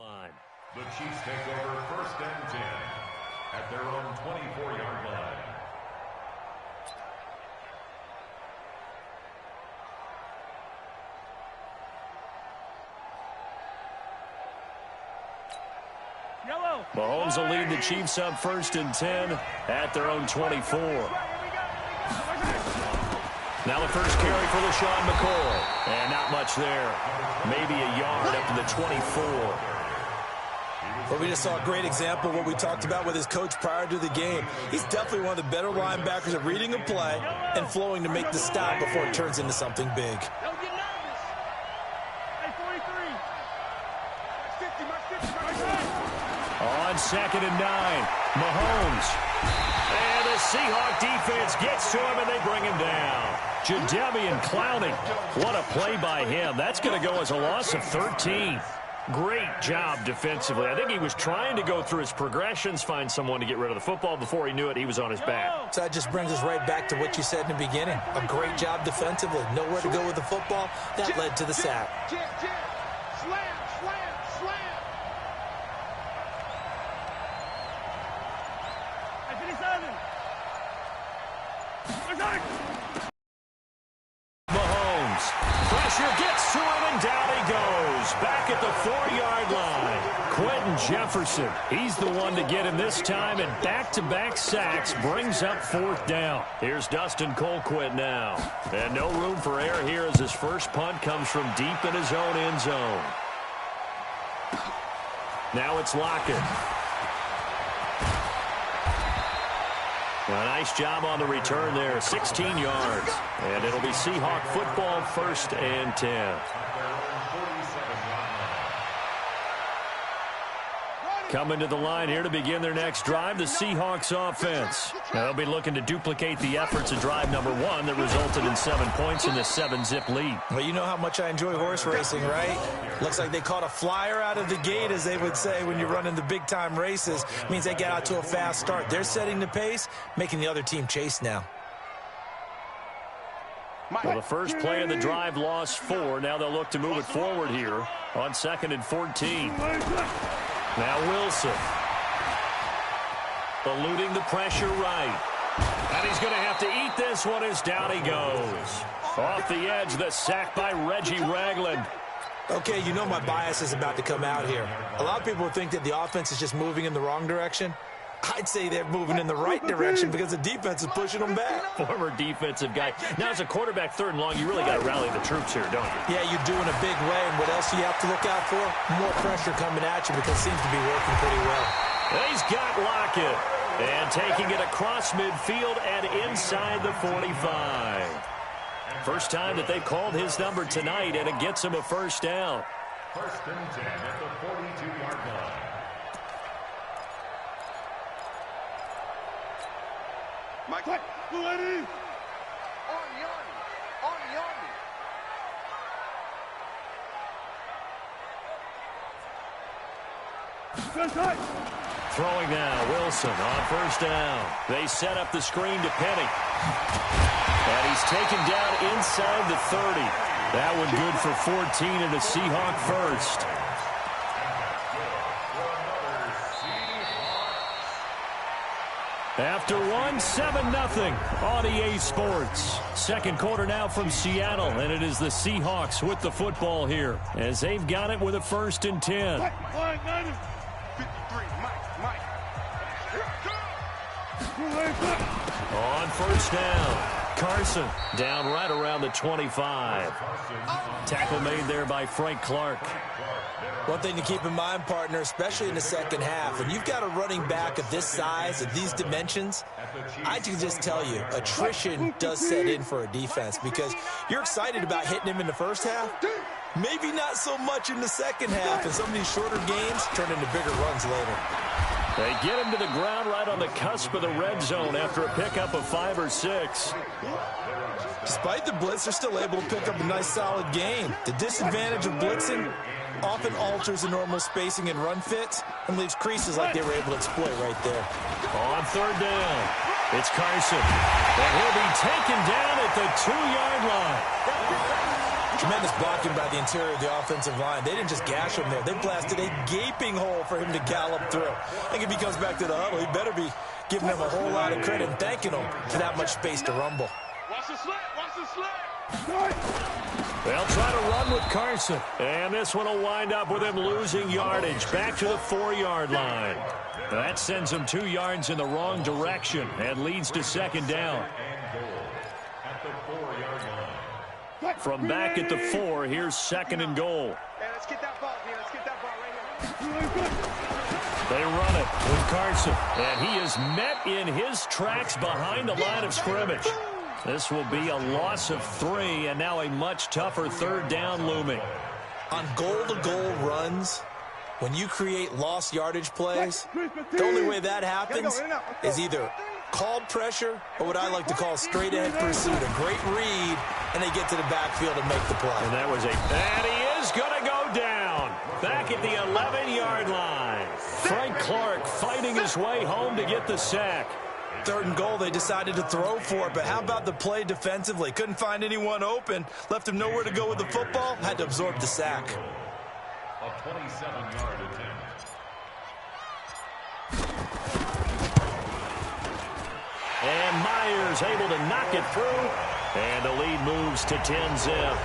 line. The Chiefs take over 1st and 10 at their own 24-yard line. Mahomes will lead the Chiefs up 1st and 10 at their own 24. Now the first carry for LaShawn McCoy. And not much there. Maybe a yard up to the 24. Well, we just saw a great example of what we talked about with his coach prior to the game. He's definitely one of the better linebackers at reading a play and flowing to make the stop before it turns into something big. On 2nd and 9, Mahomes. And the Seahawk defense gets to him, and they bring him down. Jadeveon Clowney. What a play by him. That's going to go as a loss of 13. Great job defensively. I think he was trying to go through his progressions, find someone to get rid of the football. Before he knew it, he was on his back. So that just brings us right back to what you said in the beginning. A great job defensively. Nowhere to go with the football. That led to the sack. Mahomes. Pressure gets to him, and down he goes. Back at the 4-yard line. Quentin Jefferson. He's the one to get him this time, and back-to-back sacks brings up 4th down. Here's Dustin Colquitt now. And no room for error here as his first punt comes from deep in his own end zone. Now it's Lockett. A nice job on the return there, 16 yards. And it'll be Seahawk football 1st and 10. Coming to the line here to begin their next drive, the Seahawks offense. They'll be looking to duplicate the efforts of drive number 1 that resulted in 7 points in the 7-zip lead. Well, you know how much I enjoy horse racing, right? Looks like they caught a flyer out of the gate, as they would say when you're running the big-time races. Means they get out to a fast start. They're setting the pace, making the other team chase now. Well, the first play of the drive lost 4. Now they'll look to move it forward here on 2nd and 14. Now Wilson. Eluding the pressure right. And he's going to have to eat this one as down he goes. Off the edge, the sack by Reggie Ragland. Okay, you know my bias is about to come out here. A lot of people think that the offense is just moving in the wrong direction. I'd say they're moving in the right direction because the defense is pushing them back. Former defensive guy. Now, as a quarterback 3rd and long, you really got to rally the troops here, don't you? Yeah, you do in a big way. And what else do you have to look out for? More pressure coming at you because it seems to be working pretty well. And he's got Lockett. And taking it across midfield and inside the 45. First time that they've called his number tonight, and it gets him a 1st down. 1st and 10 at the 42-yard line. Mike, ready? On Yanni. Throwing now, Wilson on 1st down. They set up the screen to Penny. And he's taken down inside the 30. That one good for 14 and a Seahawk 1st. After 7-0 on EA Sports. 2nd quarter now from Seattle, and it is the Seahawks with the football here as they've got it with a 1st and 10. On 1st down, Carson down right around the 25. Tackle made there by Frank Clark. One thing to keep in mind, partner, especially in the second half, when you've got a running back of this size, of these dimensions, I can just tell you, attrition does set in for a defense because you're excited about hitting him in the first half. Maybe not so much in the second half, and some of these shorter games turn into bigger runs later. They get him to the ground right on the cusp of the red zone after a pickup of 5 or 6. Despite the blitz, they're still able to pick up a nice, solid gain. The disadvantage of blitzing often alters the normal spacing and run fits and leaves creases like they were able to exploit right there. On 3rd down, it's Carson. And he'll be taken down at the 2-yard line. Tremendous blocking by the interior of the offensive line. They didn't just gash him there. They blasted a gaping hole for him to gallop through. I think if he comes back to the huddle, he better be giving them a whole lot of credit and thanking them for that much space to rumble. Watch the slant. Watch the slant. They'll try to run with Carson. And this one will wind up with him losing yardage. Back to the 4-yard line. That sends him 2 yards in the wrong direction and leads to second down. From back at the 4, here's second and goal. Hey, let's get that ball, man. Let's get that ball right here. They run it with Carson. And he is met in his tracks behind the line of scrimmage. This will be a loss of 3, and now a much tougher third down looming. On goal-to-goal runs, when you create lost yardage plays, the only way that happens is either called pressure or what I like to call straight-ahead pursuit. A great read, and they get to the backfield and make the play. And that was and he is going to go down. Back at the 11-yard line. Frank Clark fighting his way home to get the sack. Third and goal, they decided to throw for it, but how about the play defensively? Couldn't find anyone open, left him nowhere to go with the football, had to absorb the sack. A 27-yard attempt. And Myers able to knock it through, and the lead moves to 10-zip.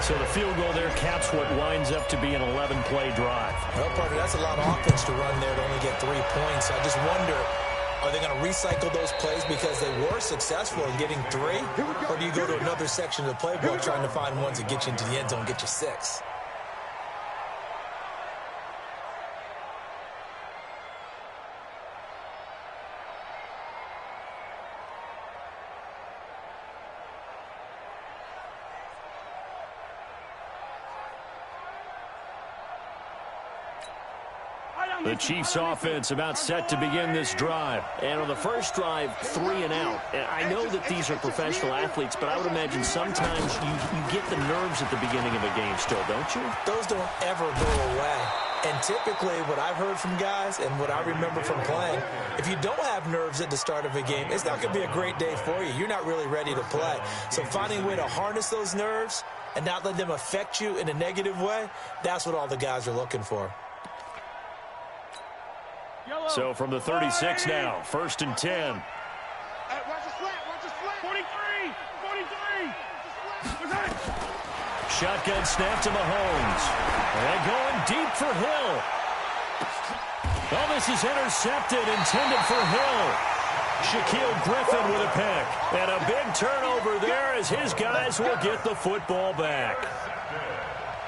So the field goal there caps what winds up to be an 11-play drive. Well, partner, that's a lot of offense to run there to only get 3 points. I just wonder, are they going to recycle those plays because they were successful in getting 3? Or do you go to another section of the playbook trying to find ones that get you into the end zone and get you 6? The Chiefs offense about set to begin this drive. And on the first drive, 3 and out. And I know that these are professional athletes, but I would imagine sometimes you get the nerves at the beginning of a game still, don't you? Those don't ever go away. And typically what I've heard from guys and what I remember from playing, if you don't have nerves at the start of a game, it's not going to be a great day for you. You're not really ready to play. So finding a way to harness those nerves and not let them affect you in a negative way, that's what all the guys are looking for. So from the 36 now, 1st and 10. Hey, watch the slant. Watch the slant. 43. 43. Shotgun snap to Mahomes. And going deep for Hill. Oh, this is intercepted, intended for Hill. Shaquille Griffin with a pick. And a big turnover there as his guys will get the football back.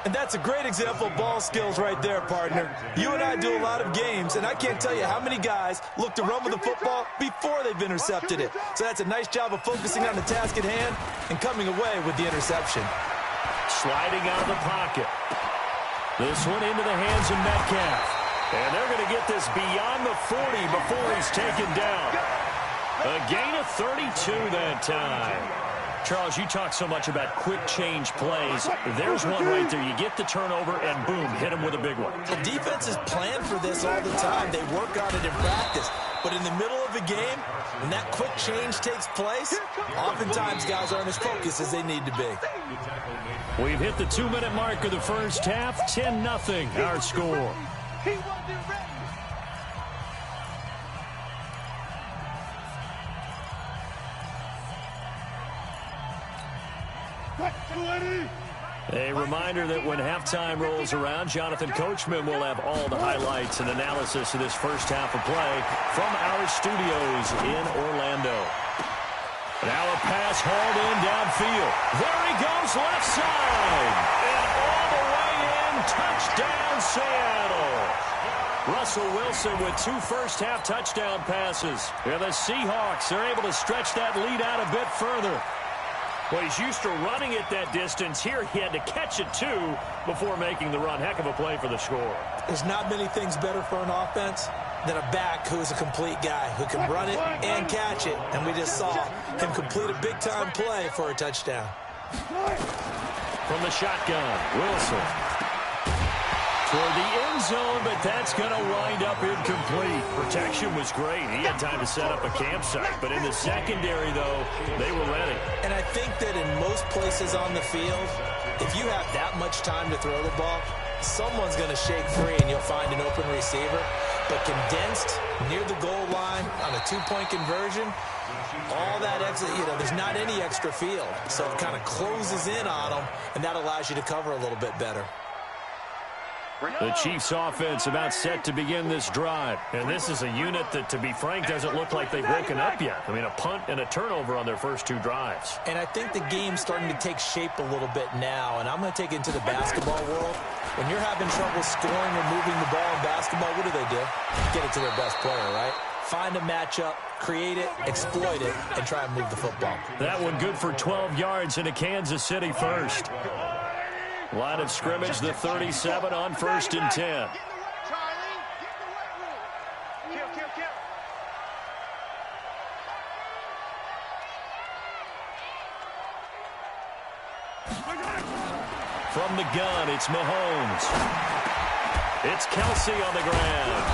And that's a great example of ball skills right there, partner. You and I do a lot of games, and I can't tell you how many guys look to run with the football before they've intercepted it. So that's a nice job of focusing on the task at hand and coming away with the interception. Sliding out of the pocket. This one into the hands of Metcalf. And they're going to get this beyond the 40 before he's taken down. A gain of 32 that time. Charles, you talk so much about quick change plays. There's one right there. You get the turnover, and boom, hit him with a big one. The defenses plan for this all the time. They work on it in practice. But in the middle of a game, when that quick change takes place, oftentimes guys aren't as focused as they need to be. We've hit the 2-minute mark of the first half. 10-0, our score. A reminder that when halftime rolls around, Jonathan Coachman will have all the highlights and analysis of this first half of play from our studios in Orlando. Now a pass hauled in downfield. There he goes, left side. And all the way in, touchdown Seattle. Russell Wilson with 2 first-half touchdown passes. And the Seahawks are able to stretch that lead out a bit further. Well, he's used to running it that distance. Here he had to catch it, too, before making the run. Heck of a play for the score. There's not many things better for an offense than a back who is a complete guy who can run it and catch it. And we just saw him complete a big-time play for a touchdown. From the shotgun, Wilson. Toward the end zone, but that's going to wind up incomplete. Protection was great. He had time to set up a campsite. But in the secondary, though, they were ready. And I think that in most places on the field, If you have that much time to throw the ball, someone's going to shake free and you'll find an open receiver. But condensed near the goal line on a two-point conversion, all that extra, there's not any extra field. So it kind of closes in on them, and that allows you to cover a little bit better. The Chiefs offense about set to begin this drive. And this is a unit that, to be frank, doesn't look like they've woken up yet. I mean, a punt and a turnover on their first two drives. And I think the game's starting to take shape a little bit now. And I'm going to take it into the basketball world. When you're having trouble scoring or moving the ball in basketball, what do? Get it to their best player, right? Find a matchup, create it, exploit it, and try and move the football. That one good for 12 yards into Kansas City first. Line of scrimmage, the 37 on 1st and 10. From the gun, it's Mahomes. It's Kelsey on the ground.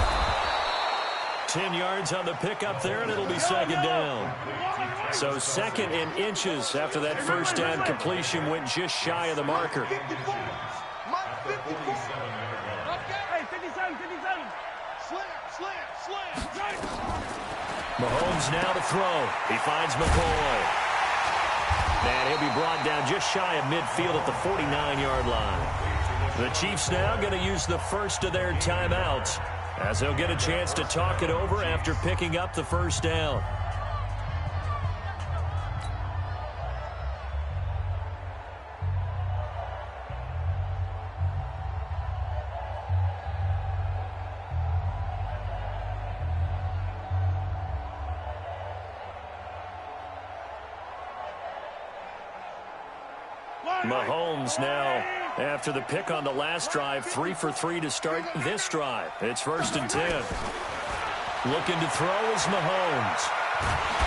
10 yards on the pickup there, and it'll be second down. So 2nd and inches after that first down completion went just shy of the marker. Hey, 57. Slam. Mahomes now to throw. He finds McCoy. And he'll be brought down just shy of midfield at the 49-yard line. The Chiefs now going to use the first of their timeouts, as they'll get a chance to talk it over after picking up the first down. Mahomes now, after the pick on the last drive, 3 for 3 to start this drive. It's 1st and 10. Looking to throw is Mahomes.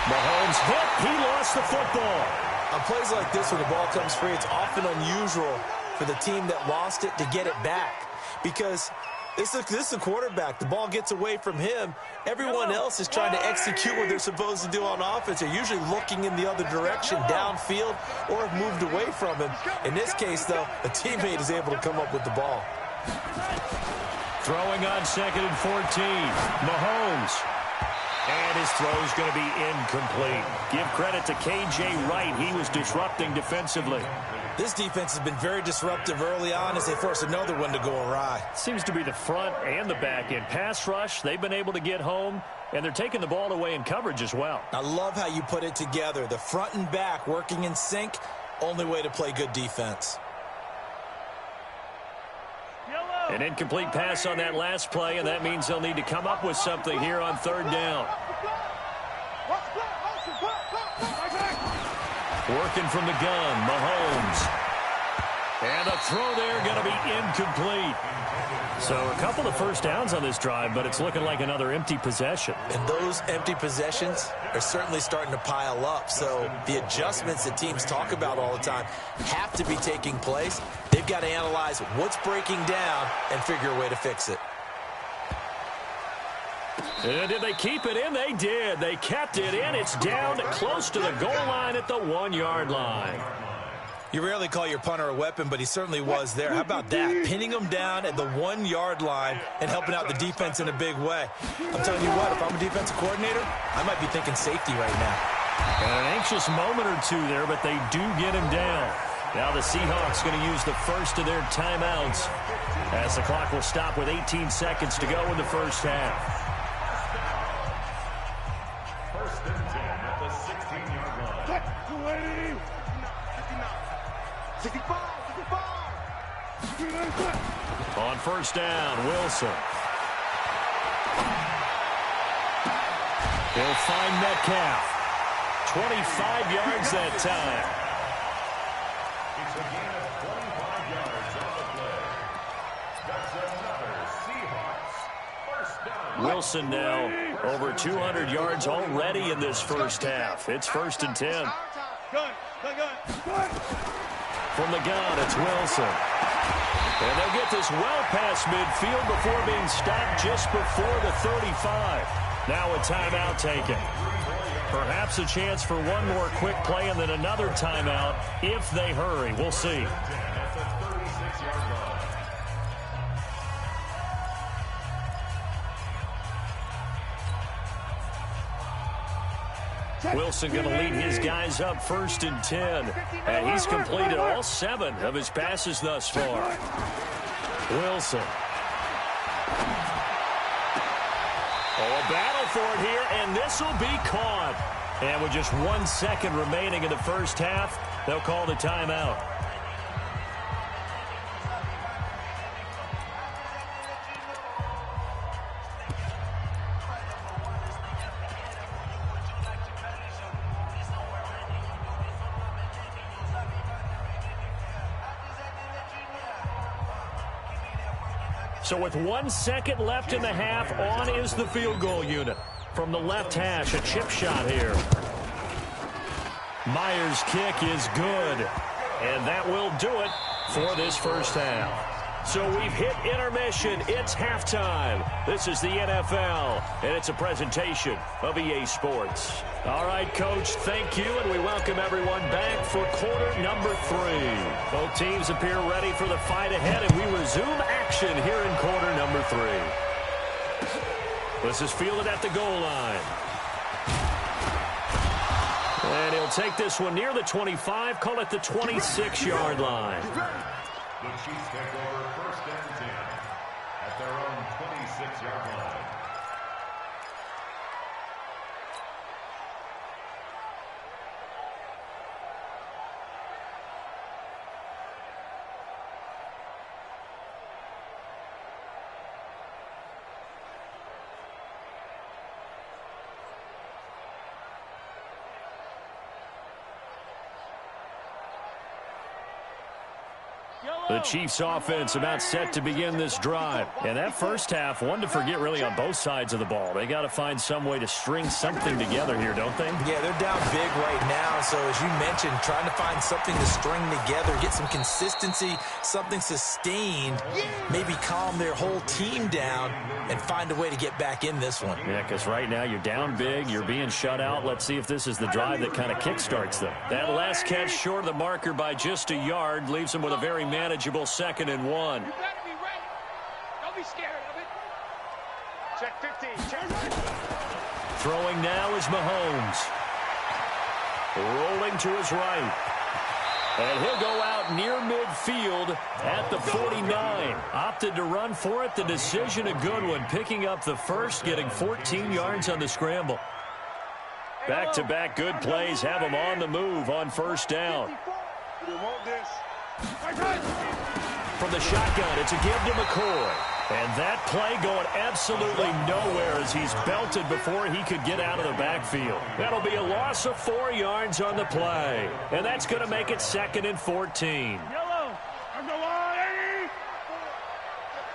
Mahomes hit. He lost the football. On plays like this where the ball comes free, it's often unusual for the team that lost it to get it back. Because this is a quarterback. The ball gets away from him. Everyone else is trying to execute what they're supposed to do on offense. They're usually looking in the other direction, downfield, or have moved away from him. In this case, though, a teammate is able to come up with the ball. Throwing on 2nd and 14. Mahomes. And his throw is going to be incomplete. Give credit to K.J. Wright. He was disrupting defensively. This defense has been very disruptive early on as they force another one to go awry. Seems to be the front and the back end. Pass rush, they've been able to get home, and they're taking the ball away in coverage as well. I love how you put it together. The front and back working in sync, only way to play good defense. An incomplete pass on that last play, and that means they'll need to come up with something here on 3rd down. Working from the gun, Mahomes. And a throw there going to be incomplete. So a couple of first downs on this drive, but it's looking like another empty possession. And those empty possessions are certainly starting to pile up. So the adjustments that teams talk about all the time have to be taking place. They've got to analyze what's breaking down and figure a way to fix it. And did they keep it in? They did. They kept it in. It's down close to the goal line at the 1-yard line. You rarely call your punter a weapon, but he certainly was there. How about that? Pinning him down at the 1-yard line and helping out the defense in a big way. I'm telling you what, if I'm a defensive coordinator, I might be thinking safety right now. And an anxious moment or two there, but they do get him down. Now the Seahawks going to use the first of their timeouts as the clock will stop with 18 seconds to go in the first half. 1st and 10 at the 16-yard line. 65. On 1st down, Wilson. He'll find Metcalf. 25 yards that time. It's a gain of 25 yards on the play. That's another Seahawks 1st down. Wilson now over 200 yards already in this first half. It's 1st and 10. Gun. From the gun, it's Wilson. And they'll get this well past midfield before being stopped just before the 35. Now a timeout taken. Perhaps a chance for one more quick play and then another timeout if they hurry. We'll see. Wilson going to lead his guys up 1st and 10. And he's completed all 7 of his passes thus far. Wilson. Oh, a battle for it here, and this will be caught. And with just 1 second remaining in the first half, they'll call the timeout. So with 1 second left in the half, on is the field goal unit. From the left hash, a chip shot here. Myers' kick is good. And that will do it for this first half. So we've hit intermission. It's halftime. This is the NFL, and it's a presentation of EA Sports. All right, Coach, thank you, and we welcome everyone back for quarter number 3. Both teams appear ready for the fight ahead, and we resume action here in quarter number 3. This is fielded at the goal line. And he'll take this one near the 25, call it the 26-yard line. The Chiefs take over 1st and 10 at their own 26-yard line. The Chiefs offense about set to begin this drive. And that first half, one to forget really on both sides of the ball. They got to find some way to string something together here, don't they? Yeah, they're down big right now. So as you mentioned, trying to find something to string together, get some consistency, something sustained, maybe calm their whole team down and find a way to get back in this one. Yeah, because right now you're down big, you're being shut out. Let's see if this is the drive that kind of kickstarts them. That last catch short of the marker by just a yard leaves them with a very manageable 2nd and 1. You better be ready. Don't be scared of it. Check 15. Check. Throwing now is Mahomes. Rolling to his right. And he'll go out near midfield at the 49. Opted to run for it. The decision a good one. Picking up the first, getting 14 yards on the scramble. Back-to-back good plays have him on the move on 1st down. You want this? From the shotgun, it's a give to McCoy. And that play going absolutely nowhere as he's belted before he could get out of the backfield. That'll be a loss of 4 yards on the play. And that's going to make it 2nd and 14. Yellow. On the line.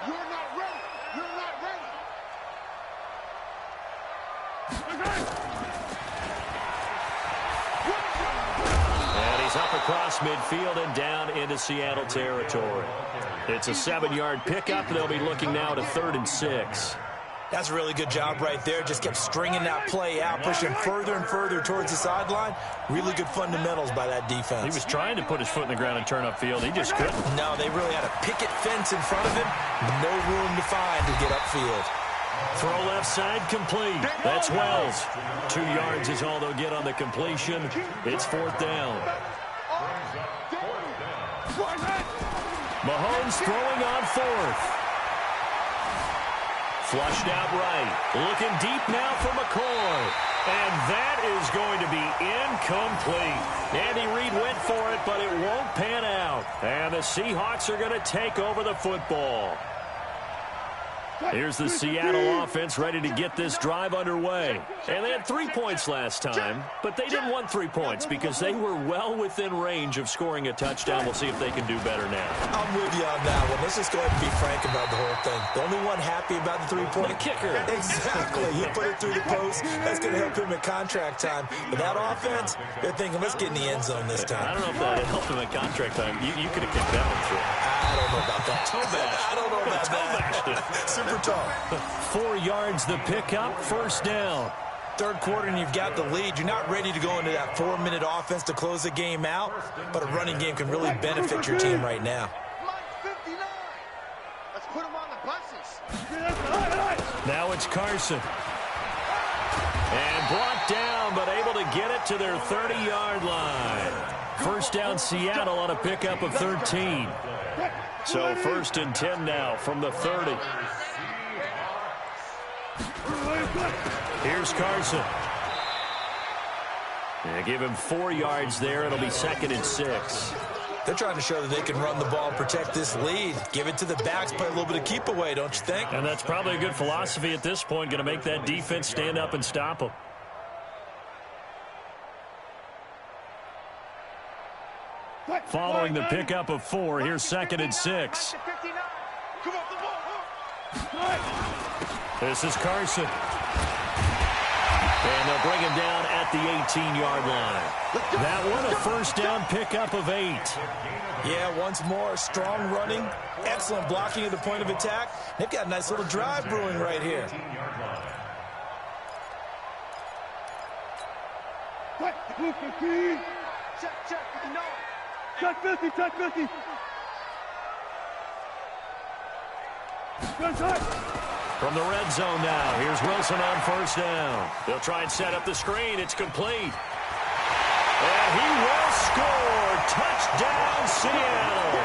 You're not ready. You're not ready. And he's up across midfield and down into Seattle territory. It's a 7-yard pickup. They'll be looking now to 3rd and 6. That's a really good job right there. Just kept stringing that play out, pushing further and further towards the sideline. Really good fundamentals by that defense. He was trying to put his foot in the ground and turn upfield. He just couldn't. No, they really had a picket fence in front of him. No room to find to get upfield. Throw left side complete. That's Wells. 2 yards is all they'll get on the completion. It's 4th down. Mahomes throwing on 4th. Flushed out right. Looking deep now for McCoy. And that is going to be incomplete. Andy Reid went for it, but it won't pan out. And the Seahawks are going to take over the football. Here's the Seattle offense ready to get this drive underway. And they had 3 points last time, but they didn't want 3 points because they were well within range of scoring a touchdown. We'll see if they can do better now. I'm with you on that one. Let's just go ahead and be frank about the whole thing. The only one happy about the 3-point. The kicker. Exactly. He put it through the post. That's going to help him at contract time. But that offense, they're thinking, let's get in the end zone this time. I don't know if that helped him at contract time. You could have kicked that one through. I don't know about that. Toe bash. I don't know about that. Super tall. 4 yards the pickup, 1st down. Third quarter and you've got the lead. You're not ready to go into that 4-minute offense to close the game out, but a running game can really benefit your team right now. Mike 59. Let's put him on the buses. Now it's Carson. And brought down, but able to get it to their 30-yard line. First down, Seattle on a pickup of 13. So 1st and 10 now from the 30. Here's Carson. And give him 4 yards there. It'll be 2nd and 6. They're trying to show that they can run the ball and protect this lead. Give it to the backs, play a little bit of keep away, don't you think? And that's probably a good philosophy at this point. Going to make that defense stand up and stop them. Following the pickup of 4, here's 2nd and 6. This is Carson. And they'll bring him down at the 18-yard line. That one, a first down pickup of 8. Yeah, once more, strong running, excellent blocking at the point of attack. They've got a nice little drive brewing right here. Check 50, check 50. From the red zone now, here's Wilson on first down. They'll try and set up the screen. It's complete. And he will score. Touchdown, Seattle.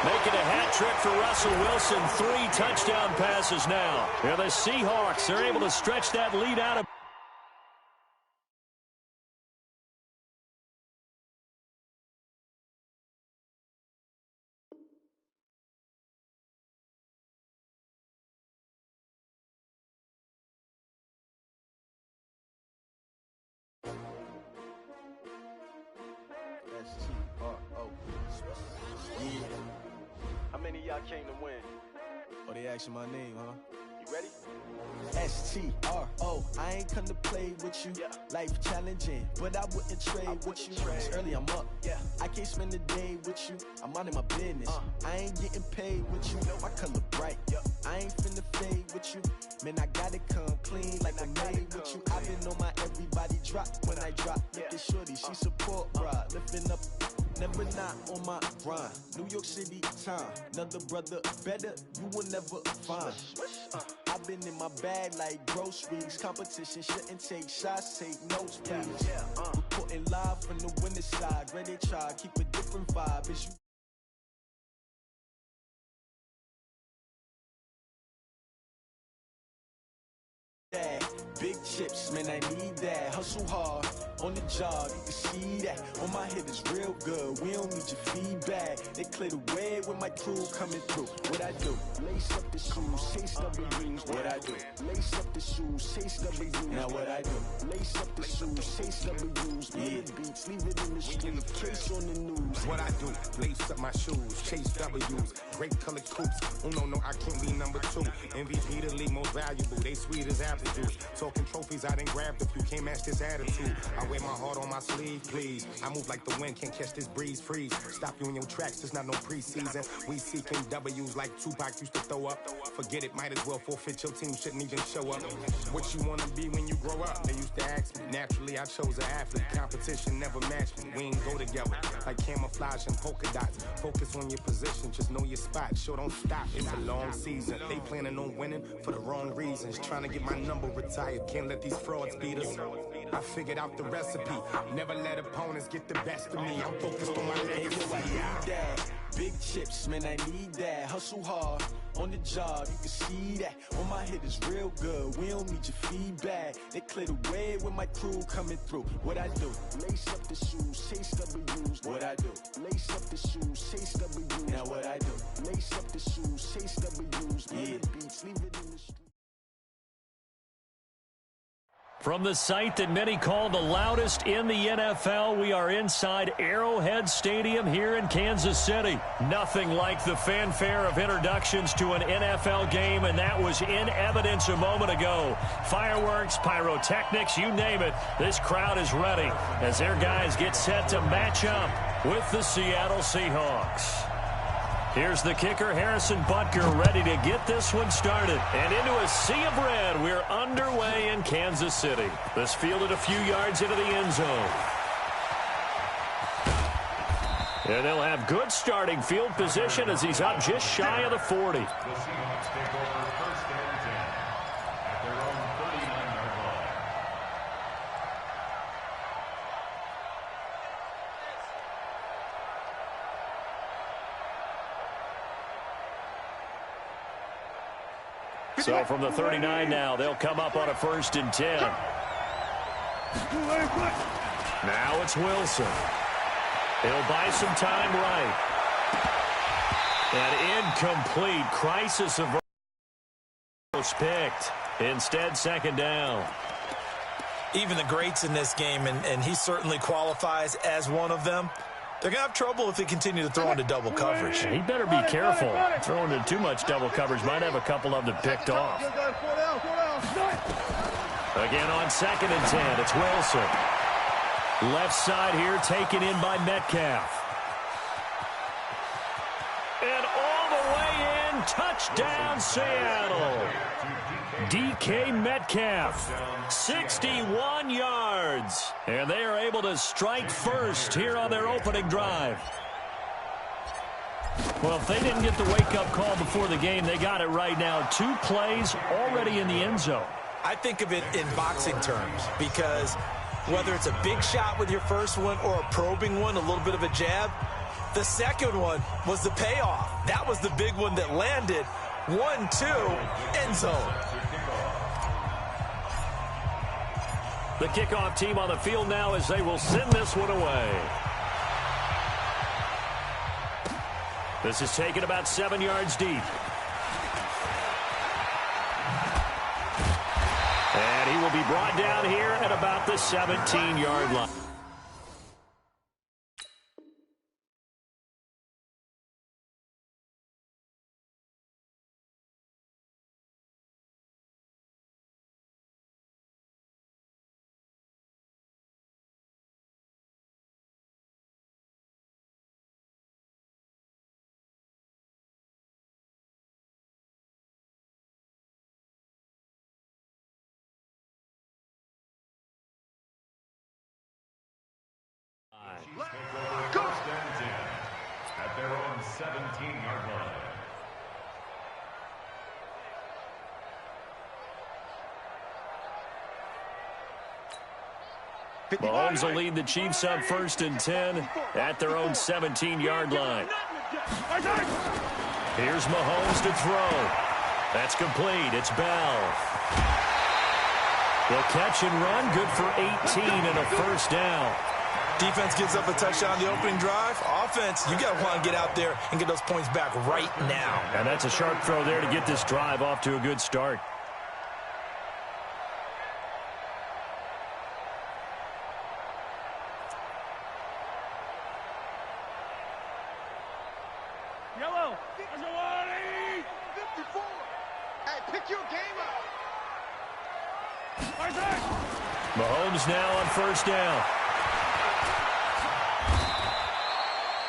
Making a hat trick for Russell Wilson. 3 touchdown passes now. And the Seahawks, they're able to stretch that lead out of. How many of y'all came to win? Oh, they asking my name, huh? You ready? S-T-R-O, I ain't come to play with you. Yeah. Life challenging, but I wouldn't trade with you. It's early, I'm up. Yeah. I can't spend the day with you. I'm minding my business. I ain't getting paid with you. My color bright. I ain't finna fade with you. Man, I gotta come clean like I'm made with you. I've been on my everybody drop when I drop. Look at shorty, she support rod. Lifting up, never not on my grind. New York City time. Another brother better, you will never find. I've been in my bag like groceries. Competition shouldn't take shots, take notes, please. Reporting live from the winning side. Ready to try, keep a different vibe. Is you that? Big chips, man, I need that. Hustle hard, on the job, you can see that. On my head is real good, we don't need your feedback. They clear the way with my crew coming through. What I do? Lace up the shoes, chase W's. What I do? Lace up the shoes, chase W's. Now what I do? Lace up the shoes, chase W's. Yeah. Beats, leave it in the street, case on the news. What I do? Lace up my shoes, chase W's. Great colored coops. Oh no, I can't be number 2. MVP the league most valuable. They sweet as apple juice. Talking trophies, I didn't grab the few. Can't match this attitude. I wear my heart on my sleeve, please. I move like the wind, can't catch this breeze, freeze. Stop you in your tracks, there's not no preseason. We seeking W's like Tupac used to throw up. Forget it, might as well forfeit. Your team shouldn't even show up. What you wanna be when you grow up? They used to ask me. Naturally, I chose an athlete. Competition never matched me. We ain't go together like camouflage and polka dots. Focus on your position, just know your spot. Sure, don't stop. It's a long season. They planning on winning for the wrong reasons. Trying to get my number retired. Can't let these frauds beat us. I figured out the recipe. Never let opponents get the best of me. I'm focused on my legacy. Big chips, man, I need that. Hustle hard, on the job, you can see that. On my head is real good, we don't need your feedback. They clear the way with my crew coming through. What I do? Lace up the shoes, chase W's. What I do? Lace up the shoes, chase W's. Now what I do? Lace up the shoes, chase W's. Yeah. Beats, leave it in the street. From the site that many call the loudest in the NFL, we are inside Arrowhead Stadium here in Kansas City. Nothing like the fanfare of introductions to an NFL game, and that was in evidence a moment ago. Fireworks, pyrotechnics, you name it. This crowd is ready as their guys get set to match up with the Seattle Seahawks. Here's the kicker, Harrison Butker, ready to get this one started. And into a sea of red, we're underway in Kansas City. This fielded a few yards into the end zone. And they'll have good starting field position as he's up just shy of the 40. The Seahawks take over 1st and 10 at their own 39-yard line. So from the 39 now, they'll come up on a 1st and 10. Now it's Wilson. He'll buy some time right. An incomplete crisis of was picked. Instead, 2nd down. Even the greats in this game, and he certainly qualifies as one of them, they're going to have trouble if they continue to throw into double coverage. He better be careful. Throwing into too much double coverage might have a couple of them picked off. Again on 2nd and 10, it's Wilson. Left side here taken in by Metcalf. And all the way in, touchdown Seattle. DK Metcalf, 61 yards. And they are able to strike first here on their opening drive. Well, if they didn't get the wake-up call before the game, they got it right now. 2 plays already in the end zone. I think of it in boxing terms because whether it's a big shot with your first one or a probing one, a little bit of a jab, the second one was the payoff. That was the big one that landed. 1-2, end zone. The kickoff team on the field now as they will send this one away. This is taken about 7 yards deep. And he will be brought down here at about the 17-yard line. Go! At their own 17-yard line. Mahomes will lead the Chiefs on 1st and 10 at their own 17-yard line. Here's Mahomes to throw. That's complete. It's Bell. They'll catch and run. Good for 18 and a 1st down. Defense gives up a touchdown on the opening drive. Offense, you got to want to get out there and get those points back right now. And that's a sharp throw there to get this drive off to a good start. Yellow. 54. Hey, pick your game up. Mahomes now on 1st down.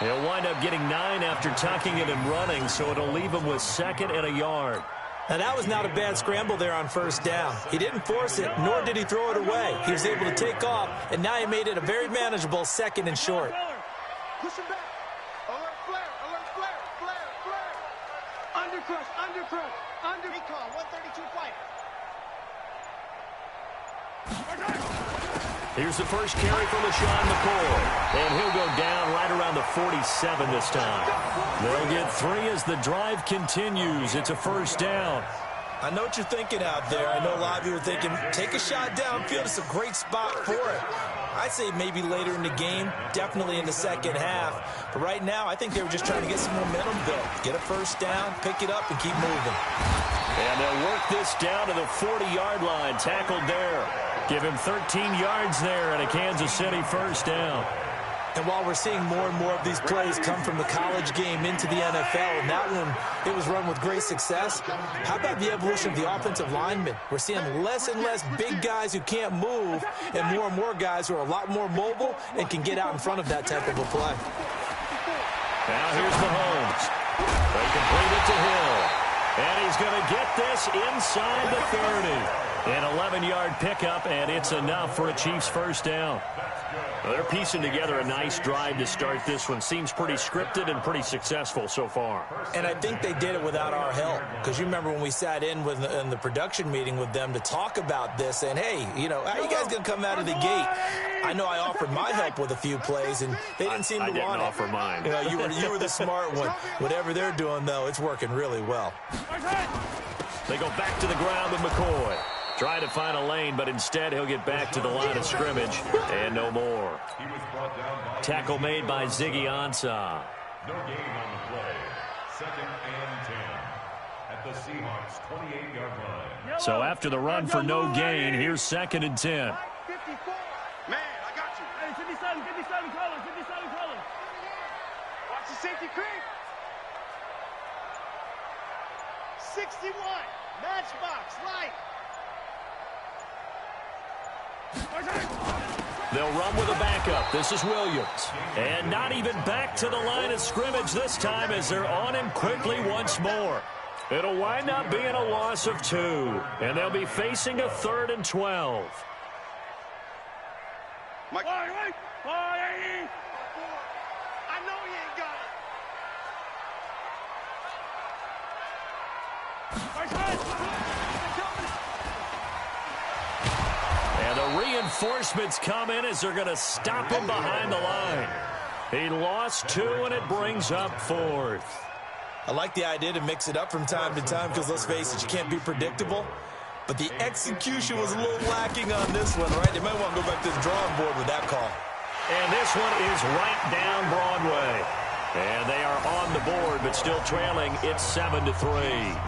He'll wind up getting 9 after tucking it and running, so it'll leave him with 2nd and a yard. Now, that was not a bad scramble there on 1st down. He didn't force it, nor did he throw it away. He was able to take off, and now he made it a very manageable 2nd and short. Push him back. Alert flare, flare. Undercrush. Recon, 132 fighter. Here's the first carry from LaShawn McCoy. And he'll go down right around the 47 this time. They'll get 3 as the drive continues. It's a 1st down. I know what you're thinking out there. I know a lot of you are thinking, take a shot downfield. It's a great spot for it. I'd say maybe later in the game, definitely in the second half. But right now, I think they were just trying to get some momentum built. Get a 1st down, pick it up, and keep moving. And they'll work this down to the 40-yard line. Tackled there. Give him 13 yards there and a Kansas City 1st down. And while we're seeing more and more of these plays come from the college game into the NFL, and that one, it was run with great success, how about the evolution of the offensive linemen? We're seeing less and less big guys who can't move and more guys who are a lot more mobile and can get out in front of that type of a play. Now here's Mahomes. They complete it to Hill. And he's going to get this inside the 30. An 11-yard pickup, and it's enough for a Chiefs 1st down. Well, they're piecing together a nice drive to start this one. Seems pretty scripted and pretty successful so far. And I think they did it without our help. Because you remember when we sat in the production meeting with them to talk about this, and hey, you know, how are you guys going to come out of the gate? I know I offered my help with a few plays, and they didn't seem to want it. I didn't offer mine. You know, you were the smart one. Whatever they're doing, though, it's working really well. They go back to the ground with McCoy. Trying to find a lane, but instead he'll get back to the line of scrimmage and no more. Tackle made by Ziggy Ansah. No gain on the play. 2nd and 10 at the Seahawks 28-yard line. So after the run for no gain, here's 2nd and 10. 54. Man, I got you. Hey, 57 colors, 57 colors. Watch the safety creep. 61, matchbox, light. They'll run with a backup. This is Williams. And not even back to the line of scrimmage this time as they're on him quickly once more. It'll wind up being a loss of 2. And they'll be facing a 3rd and 12. Mike. I know he ain't got it. And the reinforcements come in as they're going to stop him behind the line. He lost 2, and it brings up 4th. I like the idea to mix it up from time to time because, let's face it, you can't be predictable. But the execution was a little lacking on this one, right? They might want to go back to the drawing board with that call. And this one is right down Broadway. And they are on the board, but still trailing. It's 7-3.